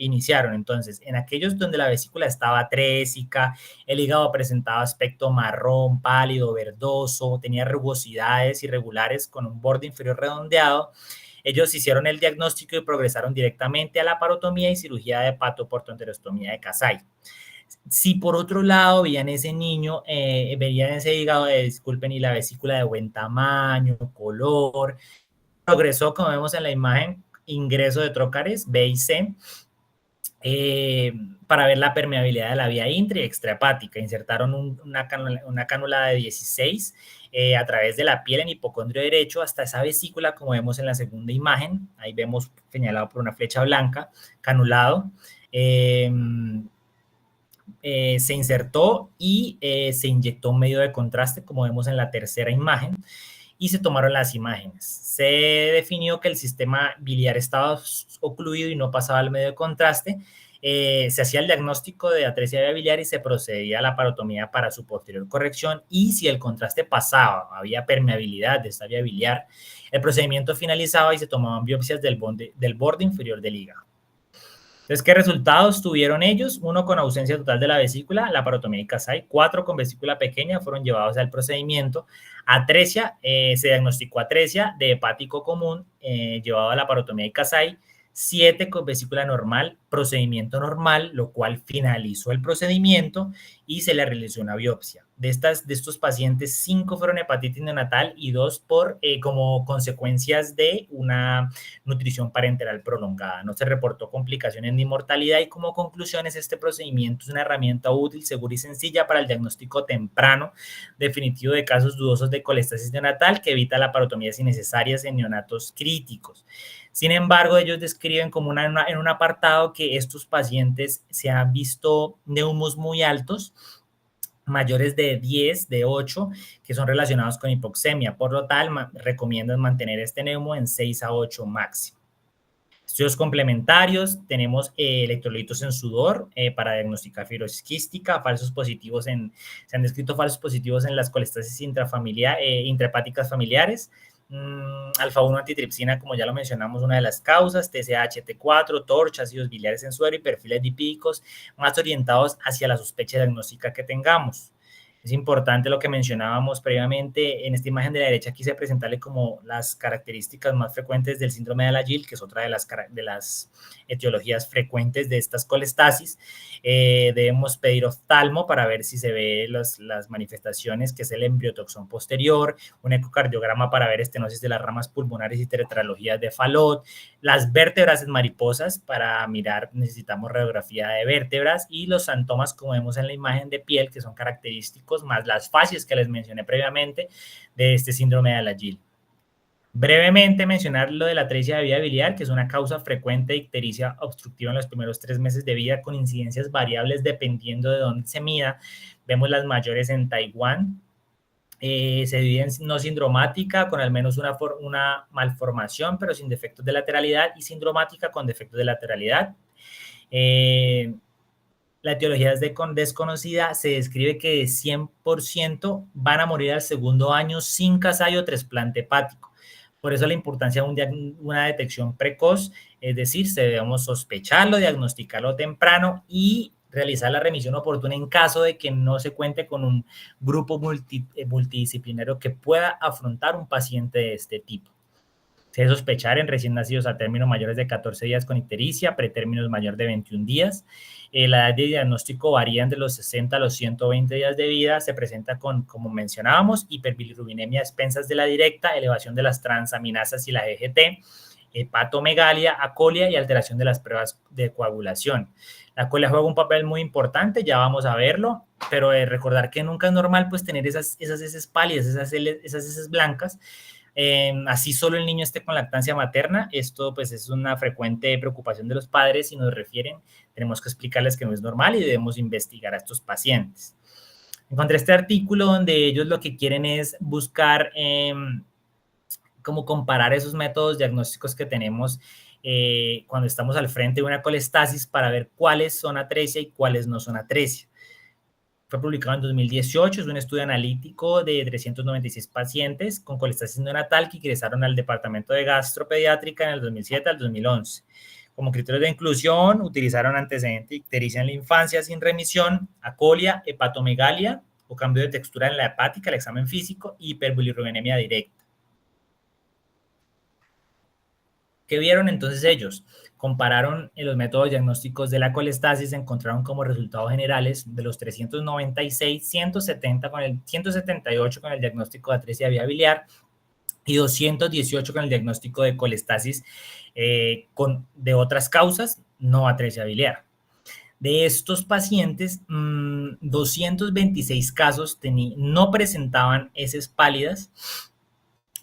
iniciaron. Entonces, en aquellos donde la vesícula estaba atrésica, el hígado presentaba aspecto marrón, pálido, verdoso, tenía rugosidades irregulares con un borde inferior redondeado, ellos hicieron el diagnóstico y progresaron directamente a la parotomía y cirugía de hepatoportoenterostomía de Kasai. Si por otro lado veían ese niño, veían ese hígado, disculpen, y la vesícula de buen tamaño, color, progresó, como vemos en la imagen, ingreso de trócares B y C, para ver la permeabilidad de la vía intra y extrahepática. Insertaron una cánula de 16 a través de la piel en hipocondrio derecho hasta esa vesícula, como vemos en la segunda imagen. Ahí vemos señalado por una flecha blanca, canulado. Se insertó y se inyectó un medio de contraste, como vemos en la tercera imagen, y se tomaron las imágenes. Se definió que el sistema biliar estaba ocluido y no pasaba al medio de contraste. Se hacía el diagnóstico de atresia vía biliar y se procedía a la parotomía para su posterior corrección, y si el contraste pasaba, había permeabilidad de esta vía biliar, el procedimiento finalizaba y se tomaban biopsias del borde inferior del hígado. Entonces, ¿qué resultados tuvieron ellos? 1 con ausencia total de la vesícula, la parotomía de Kasai. 4 con vesícula pequeña, fueron llevados al procedimiento. Atresia, se diagnosticó atresia de hepático común, llevado a la parotomía de Kasai. 7 con vesícula normal, procedimiento normal, lo cual finalizó el procedimiento y se le realizó una biopsia. De estos pacientes, 5 fueron hepatitis neonatal y 2 como consecuencias de una nutrición parenteral prolongada. No se reportó complicaciones ni mortalidad, y como conclusiones, este procedimiento es una herramienta útil, segura y sencilla para el diagnóstico temprano definitivo de casos dudosos de colestasis neonatal, que evita laparotomías innecesarias en neonatos críticos. Sin embargo, ellos describen como en un apartado que estos pacientes se han visto neumos muy altos, mayores de 10, de 8, que son relacionados con hipoxemia. Por lo tal, recomiendan mantener este neumo en 6 a 8 máximo. Estudios complementarios, tenemos electrolitos en sudor para diagnosticar fibrosis quística, se han descrito falsos positivos en las colestasis intrahepáticas familiares. Alfa-1 antitripsina, como ya lo mencionamos, una de las causas, TSH, T4, TORCH, ácidos biliares en suero y perfiles lipídicos más orientados hacia la sospecha diagnóstica que tengamos. Es importante lo que mencionábamos previamente. En esta imagen de la derecha quise presentarle como las características más frecuentes del síndrome de Alagille, que es otra de las etiologías frecuentes de estas colestasis. Debemos pedir oftalmo para ver si se ve las manifestaciones, que es el embriotoxón posterior, un ecocardiograma para ver estenosis de las ramas pulmonares y tetralogías de Fallot, las vértebras en mariposas para mirar, necesitamos radiografía de vértebras, y los santomas, como vemos en la imagen de piel, que son característicos, más las facies que les mencioné previamente de este síndrome de Alagille. Brevemente mencionar lo de la atresia de vía biliar, que es una causa frecuente de ictericia obstructiva en los primeros 3 meses de vida, con incidencias variables dependiendo de dónde se mida. Vemos las mayores en Taiwán, Se divide en no sindromática con al menos una malformación, pero sin defectos de lateralidad, y sindromática con defectos de lateralidad. La etiología es desconocida. Se describe que de 100% van a morir al segundo año sin casallo o trasplante hepático. Por eso la importancia de una detección precoz, es decir, debemos sospecharlo, diagnosticarlo temprano y realizar la remisión oportuna en caso de que no se cuente con un grupo multidisciplinario que pueda afrontar un paciente de este tipo. Se debe sospechar en recién nacidos a términos mayores de 14 días con ictericia, pretérminos mayor de 21 días. La edad de diagnóstico varía de los 60 a los 120 días de vida. Se presenta con, como mencionábamos, hiperbilirrubinemia a expensas de la directa, elevación de las transaminasas y la GGT, hepatomegalia, acolia y alteración de las pruebas de coagulación. La acolia juega un papel muy importante, ya vamos a verlo, pero recordar que nunca es normal pues tener esas heces pálidas, esas heces blancas. Así solo el niño esté con lactancia materna. Esto pues es una frecuente preocupación de los padres y nos refieren, tenemos que explicarles que no es normal y debemos investigar a estos pacientes. Encontré este artículo donde ellos lo que quieren es buscar cómo comparar esos métodos diagnósticos que tenemos cuando estamos al frente de una colestasis para ver cuáles son atresia y cuáles no son atresia. Fue publicado en 2018, es un estudio analítico de 396 pacientes con colestasis neonatal que ingresaron al departamento de gastropediátrica en el 2007 al 2011. Como criterios de inclusión, utilizaron antecedente ictericia en la infancia sin remisión, acolia, hepatomegalia o cambio de textura en la hepática, el examen físico, y hiperbilirrubinemia directa. ¿Qué vieron entonces ellos? Compararon los métodos diagnósticos de la colestasis, encontraron como resultados generales de los 396, 178 con el diagnóstico de atresia vía biliar y 218 con el diagnóstico de colestasis de otras causas, no atresia biliar. De estos pacientes, 226 casos no presentaban heces pálidas,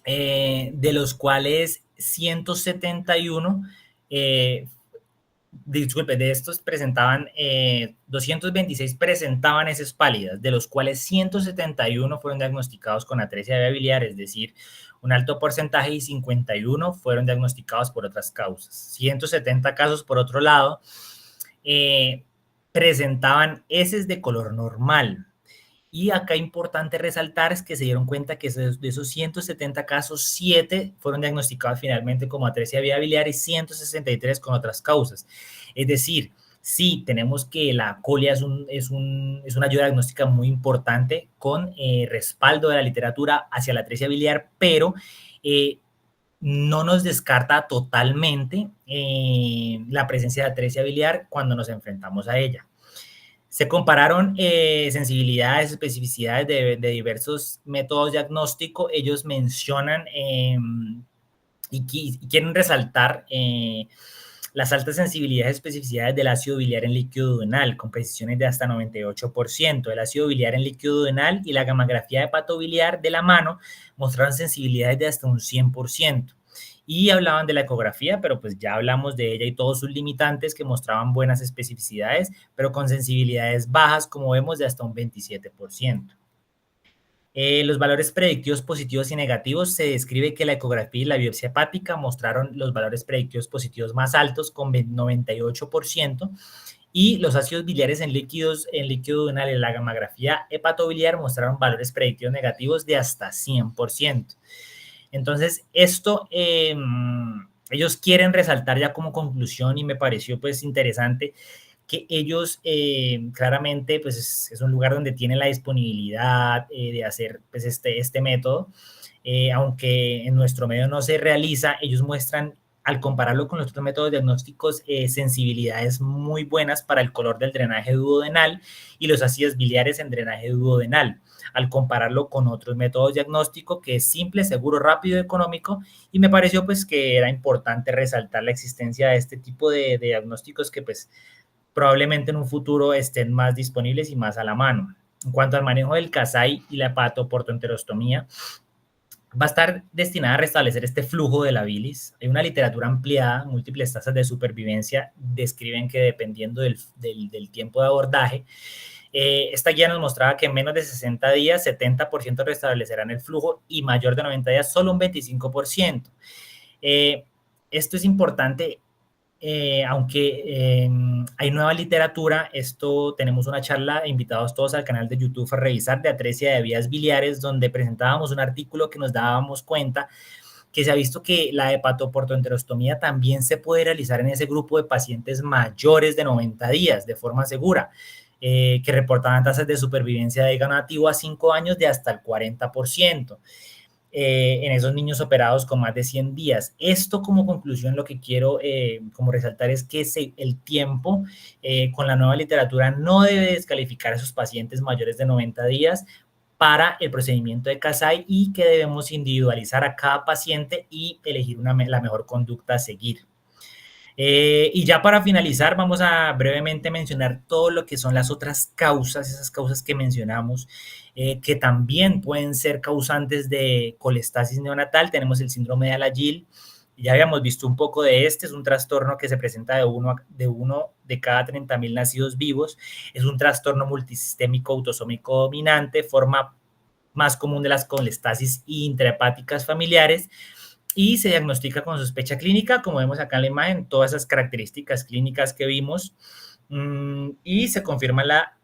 de los cuales 171, de estos presentaban, 226 presentaban heces pálidas, de los cuales 171 fueron diagnosticados con atresia vía biliar, es decir, un alto porcentaje, y 51 fueron diagnosticados por otras causas. 170 casos, por otro lado, presentaban heces de color normal. Y acá importante resaltar es que se dieron cuenta que de esos 170 casos, 7 fueron diagnosticados finalmente como atresia vía biliar y 163 con otras causas. Es decir, sí, tenemos que la colia es una ayuda diagnóstica muy importante con respaldo de la literatura hacia la atresia biliar, pero no nos descarta totalmente la presencia de atresia biliar cuando nos enfrentamos a ella. Se compararon sensibilidades, especificidades de diversos métodos diagnósticos. Ellos mencionan y quieren resaltar las altas sensibilidades y especificidades del ácido biliar en líquido duodenal, con precisiones de hasta 98%. El ácido biliar en líquido duodenal y la gamografía hepatobiliar de la mano mostraron sensibilidades de hasta un 100%. Y hablaban de la ecografía, pero pues ya hablamos de ella y todos sus limitantes que mostraban buenas especificidades, pero con sensibilidades bajas, como vemos, de hasta un 27%. Los valores predictivos positivos y negativos, se describe que la ecografía y la biopsia hepática mostraron los valores predictivos positivos más altos con 98%, y los ácidos biliares en líquido duodenal y la gamografía hepatobiliar mostraron valores predictivos negativos de hasta 100%. Entonces, esto ellos quieren resaltar ya como conclusión, y me pareció pues interesante que ellos claramente pues es un lugar donde tienen la disponibilidad de hacer pues este método, aunque en nuestro medio no se realiza. Ellos muestran, al compararlo con los otros métodos diagnósticos, sensibilidades muy buenas para el color del drenaje duodenal y los ácidos biliares en drenaje duodenal, al compararlo con otros métodos diagnósticos, que es simple, seguro, rápido y económico. Y me pareció pues que era importante resaltar la existencia de este tipo de diagnósticos que pues probablemente en un futuro estén más disponibles y más a la mano. En cuanto al manejo del Kasai y la hepatoportoenterostomía, va a estar destinada a restablecer este flujo de la bilis. Hay una literatura ampliada, múltiples tasas de supervivencia describen que dependiendo del tiempo de abordaje, Esta guía nos mostraba que en menos de 60 días, 70% restablecerán el flujo y mayor de 90 días, solo un 25%. Esto es importante, aunque hay nueva literatura. Tenemos una charla, invitados todos al canal de YouTube a revisar, de atresia de vías biliares, donde presentábamos un artículo que nos dábamos cuenta que se ha visto que la hepatoportoenterostomía también se puede realizar en ese grupo de pacientes mayores de 90 días de forma segura, que reportaban tasas de supervivencia de hígado nativo a 5 años de hasta el 40%. En esos niños operados con más de 100 días. Esto, como conclusión, lo que quiero como resaltar es que el tiempo con la nueva literatura no debe descalificar a esos pacientes mayores de 90 días para el procedimiento de Kasai, y que debemos individualizar a cada paciente y elegir la mejor conducta a seguir. Y ya para finalizar, vamos a brevemente mencionar todo lo que son las otras causas, esas causas que mencionamos, que también pueden ser causantes de colestasis neonatal. Tenemos el síndrome de Alagille, ya habíamos visto un poco de este. Es un trastorno que se presenta de uno de cada 30,000 nacidos vivos. Es un trastorno multisistémico autosómico dominante, forma más común de las colestasis intrahepáticas familiares, y se diagnostica con sospecha clínica, como vemos acá en la imagen, todas esas características clínicas que vimos, y se confirma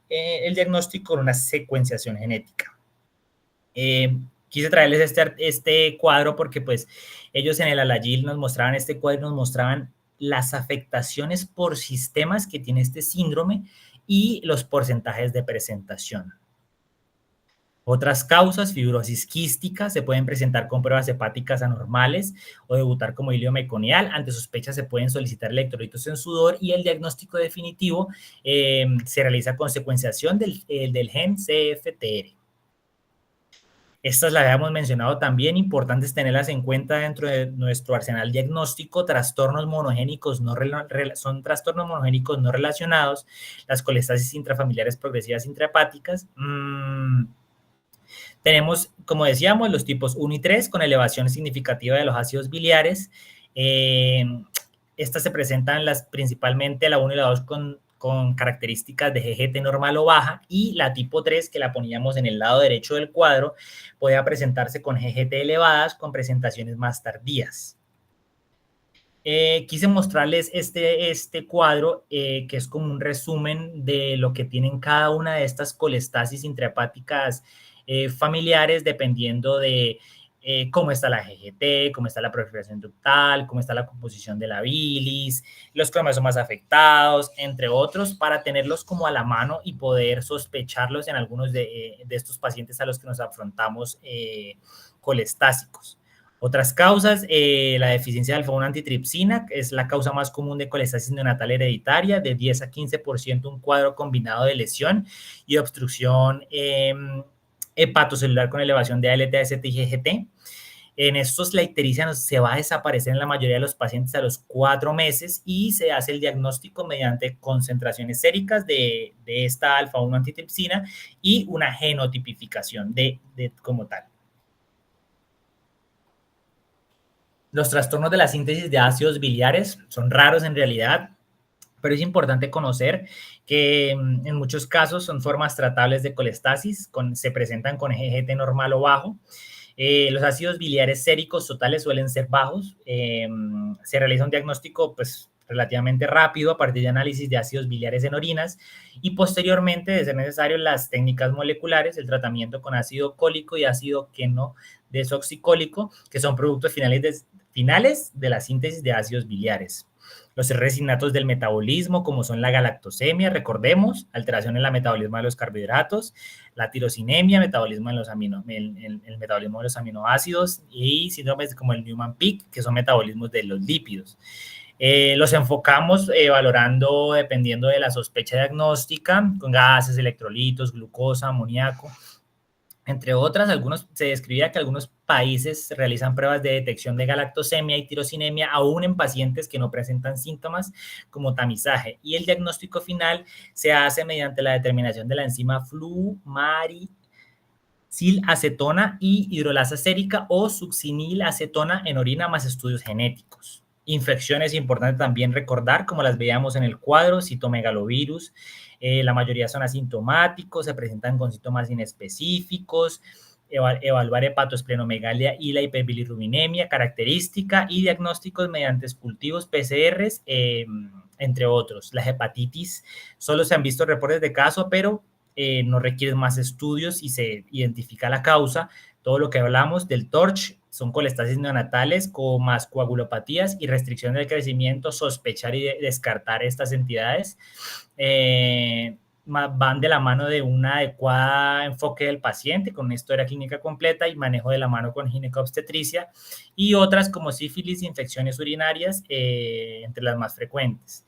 el diagnóstico con una secuenciación genética. Quise traerles este cuadro porque pues ellos en el Alagille nos mostraban este cuadro, nos mostraban las afectaciones por sistemas que tiene este síndrome y los porcentajes de presentación. Otras causas: fibrosis quística, se pueden presentar con pruebas hepáticas anormales o debutar como hilio meconial. Ante sospecha se pueden solicitar electrolitos en sudor, y el diagnóstico definitivo se realiza con secuenciación del gen CFTR. Estas las habíamos mencionado también, importantes tenerlas en cuenta dentro de nuestro arsenal diagnóstico. Trastornos monogénicos son trastornos monogénicos no relacionados, las colestasis intrafamiliares progresivas intrahepáticas. Tenemos, como decíamos, los tipos 1 y 3 con elevación significativa de los ácidos biliares. Estas se presentan principalmente la 1 y la 2 con características de GGT normal o baja, y la tipo 3, que la poníamos en el lado derecho del cuadro, podía presentarse con GGT elevadas con presentaciones más tardías. Quise mostrarles este cuadro, que es como un resumen de lo que tienen cada una de estas colestasis intrahepáticas familiares, dependiendo de cómo está la GGT, cómo está la proliferación ductal, cómo está la composición de la bilis, los cromosomas afectados, entre otros, para tenerlos como a la mano y poder sospecharlos en algunos de estos pacientes a los que nos afrontamos colestásicos. Otras causas: la deficiencia de alfa-1 antitripsina es la causa más común de colestasis neonatal hereditaria, de 10 a 15% un cuadro combinado de lesión y obstrucción hepatocelular con elevación de ALT, AST y GGT. En estos, la ictericia se va a desaparecer en la mayoría de los pacientes a los 4 meses, y se hace el diagnóstico mediante concentraciones séricas de esta alfa-1 antitripsina y una genotipificación como tal. Los trastornos de la síntesis de ácidos biliares son raros en realidad, pero es importante conocer que en muchos casos son formas tratables de colestasis, se presentan con GGT normal o bajo. Los ácidos biliares séricos totales suelen ser bajos. Se realiza un diagnóstico pues relativamente rápido a partir de análisis de ácidos biliares en orinas, y posteriormente, de ser necesario, las técnicas moleculares, el tratamiento con ácido cólico y ácido queno desoxicólico, que son productos finales de la síntesis de ácidos biliares. Los resinatos del metabolismo, como son la galactosemia, recordemos, alteración en el metabolismo de los carbohidratos, la tirosinemia, metabolismo el metabolismo de los aminoácidos, y síndromes como el Neumann-Pick, que son metabolismos de los lípidos. Los enfocamos valorando, dependiendo de la sospecha diagnóstica, con gases, electrolitos, glucosa, amoníaco, entre otras. Se describía que algunos países realizan pruebas de detección de galactosemia y tirosinemia aún en pacientes que no presentan síntomas, como tamizaje, y el diagnóstico final se hace mediante la determinación de la enzima flumarilacetona y hidrolasa sérica o succinilacetona en orina, más estudios genéticos. Infecciones, importante también recordar, como las veíamos en el cuadro, citomegalovirus, la mayoría son asintomáticos, se presentan con síntomas inespecíficos, evaluar hepatoesplenomegalia y la hiperbilirrubinemia, característica y diagnósticos mediante cultivos PCRs, entre otros. La hepatitis, solo se han visto reportes de caso, pero no requieren más estudios y se identifica la causa. Todo lo que hablamos del TORCH son colestasis neonatales con más coagulopatías y restricción del crecimiento, sospechar y descartar estas entidades. Van de la mano de un adecuado enfoque del paciente con una historia clínica completa y manejo de la mano con ginecobstetricia y otras como sífilis, infecciones urinarias, entre las más frecuentes.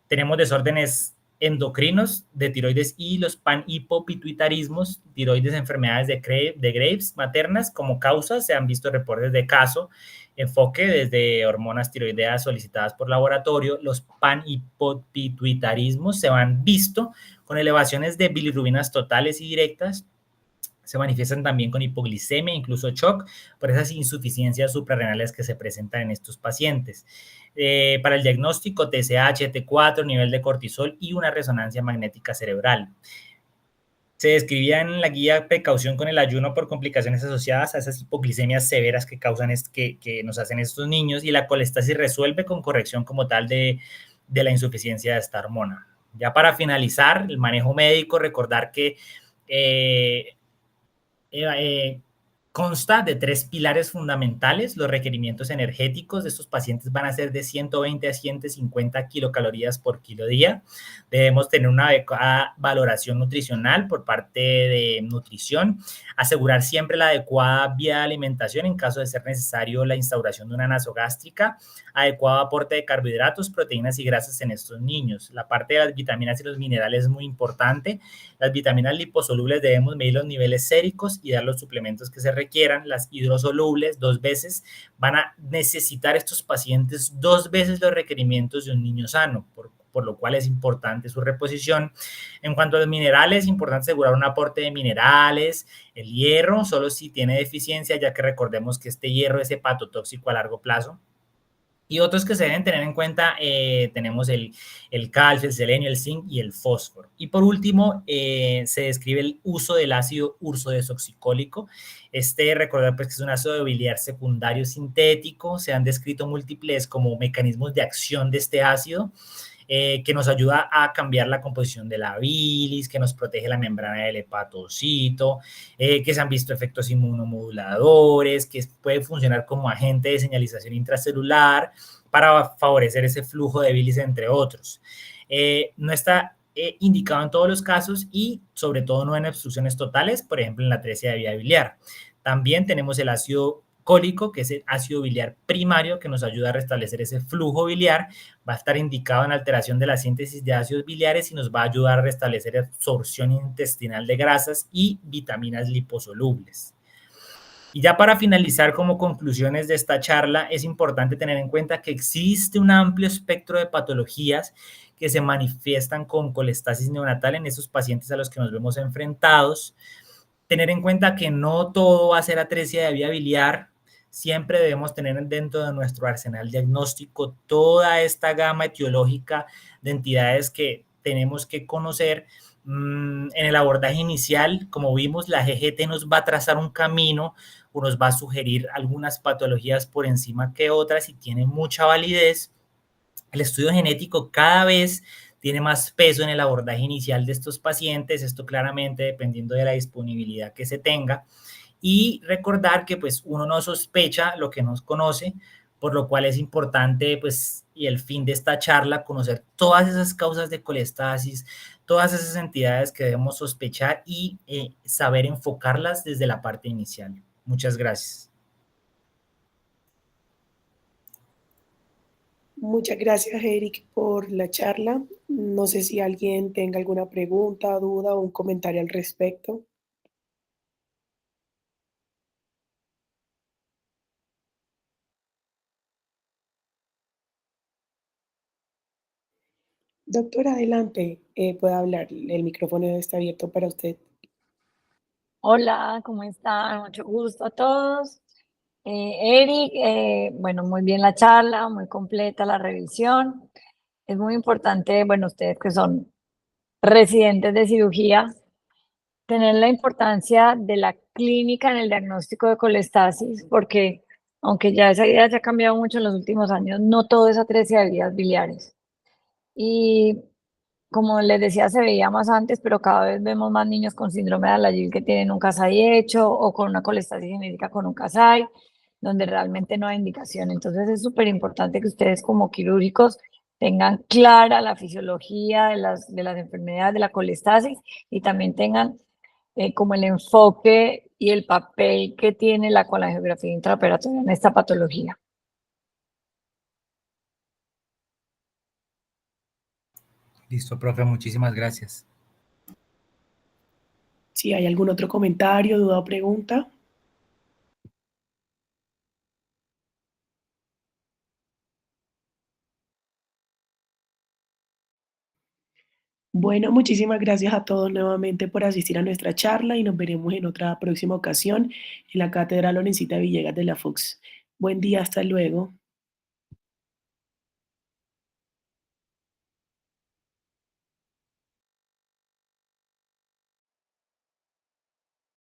Tenemos desórdenes endocrinos de tiroides y los panhipopituitarismos, tiroides, enfermedades de Graves maternas como causas. Se han visto reportes de caso, enfoque desde hormonas tiroideas solicitadas por laboratorio. Los panhipopituitarismos se han visto con elevaciones de bilirrubinas totales y directas. Se manifiestan también con hipoglicemia, incluso shock, por esas insuficiencias suprarrenales que se presentan en estos pacientes. Para el diagnóstico, TSH, T4, nivel de cortisol y una resonancia magnética cerebral. Se describía en la guía precaución con el ayuno por complicaciones asociadas a esas hipoglicemias severas que causan que nos hacen estos niños, y la colestasis resuelve con corrección como tal de la insuficiencia de esta hormona. Ya para finalizar, el manejo médico, recordar que consta de 3 pilares fundamentales. Los requerimientos energéticos de estos pacientes van a ser de 120 a 150 kilocalorías por kilo día. Debemos tener una adecuada valoración nutricional por parte de nutrición, asegurar siempre la adecuada vía de alimentación en caso de ser necesario la instauración de una nasogástrica, adecuado aporte de carbohidratos, proteínas y grasas en estos niños. La parte de las vitaminas y los minerales es muy importante. Las vitaminas liposolubles debemos medir los niveles séricos y dar los suplementos que se requieran. Las hidrosolubles 2 veces, van a necesitar estos pacientes 2 veces los requerimientos de un niño sano, por lo cual es importante su reposición. En cuanto a los minerales, es importante asegurar un aporte de minerales. El hierro, solo si tiene deficiencia, ya que recordemos que este hierro es hepatotóxico a largo plazo. Y otros que se deben tener en cuenta, tenemos el calcio, el selenio, el zinc y el fósforo. Y por último, se describe el uso del ácido ursodesoxicólico. Recordar pues que es un ácido biliar secundario sintético. Se han descrito múltiples como mecanismos de acción de este ácido, que nos ayuda a cambiar la composición de la bilis, que nos protege la membrana del hepatocito, que se han visto efectos inmunomoduladores, que puede funcionar como agente de señalización intracelular para favorecer ese flujo de bilis, entre otros. No está indicado en todos los casos y sobre todo no en obstrucciones totales, por ejemplo en la atresia de vía biliar. También tenemos el ácido cólico, que es el ácido biliar primario, que nos ayuda a restablecer ese flujo biliar. Va a estar indicado en alteración de la síntesis de ácidos biliares y nos va a ayudar a restablecer absorción intestinal de grasas y vitaminas liposolubles. Y ya para finalizar, como conclusiones de esta charla, es importante tener en cuenta que existe un amplio espectro de patologías que se manifiestan con colestasis neonatal en esos pacientes a los que nos vemos enfrentados. Tener en cuenta que no todo va a ser atresia de vía biliar. Siempre debemos tener dentro de nuestro arsenal diagnóstico toda esta gama etiológica de entidades que tenemos que conocer. En el abordaje inicial, como vimos, la GGT nos va a trazar un camino o nos va a sugerir algunas patologías por encima que otras y tiene mucha validez. El estudio genético cada vez tiene más peso en el abordaje inicial de estos pacientes, esto claramente dependiendo de la disponibilidad que se tenga. Y recordar que pues uno no sospecha lo que no conoce, por lo cual es importante, pues, y el fin de esta charla, conocer todas esas causas de colestasis, todas esas entidades que debemos sospechar y saber enfocarlas desde la parte inicial. Muchas gracias. Muchas gracias, Eric, por la charla. No sé si alguien tenga alguna pregunta, duda o un comentario al respecto. Doctora, adelante, puede hablar. El micrófono está abierto para usted. Hola, ¿cómo están? Mucho gusto a todos. Eric, bueno, muy bien la charla, muy completa la revisión. Es muy importante, bueno, ustedes que son residentes de cirugía, tener la importancia de la clínica en el diagnóstico de colestasis, porque aunque ya esa idea se ha cambiado mucho en los últimos años, no todo es atresia de vías biliares. Y como les decía, se veía más antes, pero cada vez vemos más niños con síndrome de Alagil que tienen un Kasai hecho o con una colestasis genética con un Kasai, donde realmente no hay indicación. Entonces es súper importante que ustedes como quirúrgicos tengan clara la fisiología de las enfermedades de la colestasis y también tengan como el enfoque y el papel que tiene la colangiografía intraoperatoria en esta patología. Listo, profe, muchísimas gracias. Si hay algún otro comentario, duda o pregunta. Bueno, muchísimas gracias a todos nuevamente por asistir a nuestra charla y nos veremos en otra próxima ocasión en la Cátedra Lorencita Villegas de la FUCS. Buen día, hasta luego.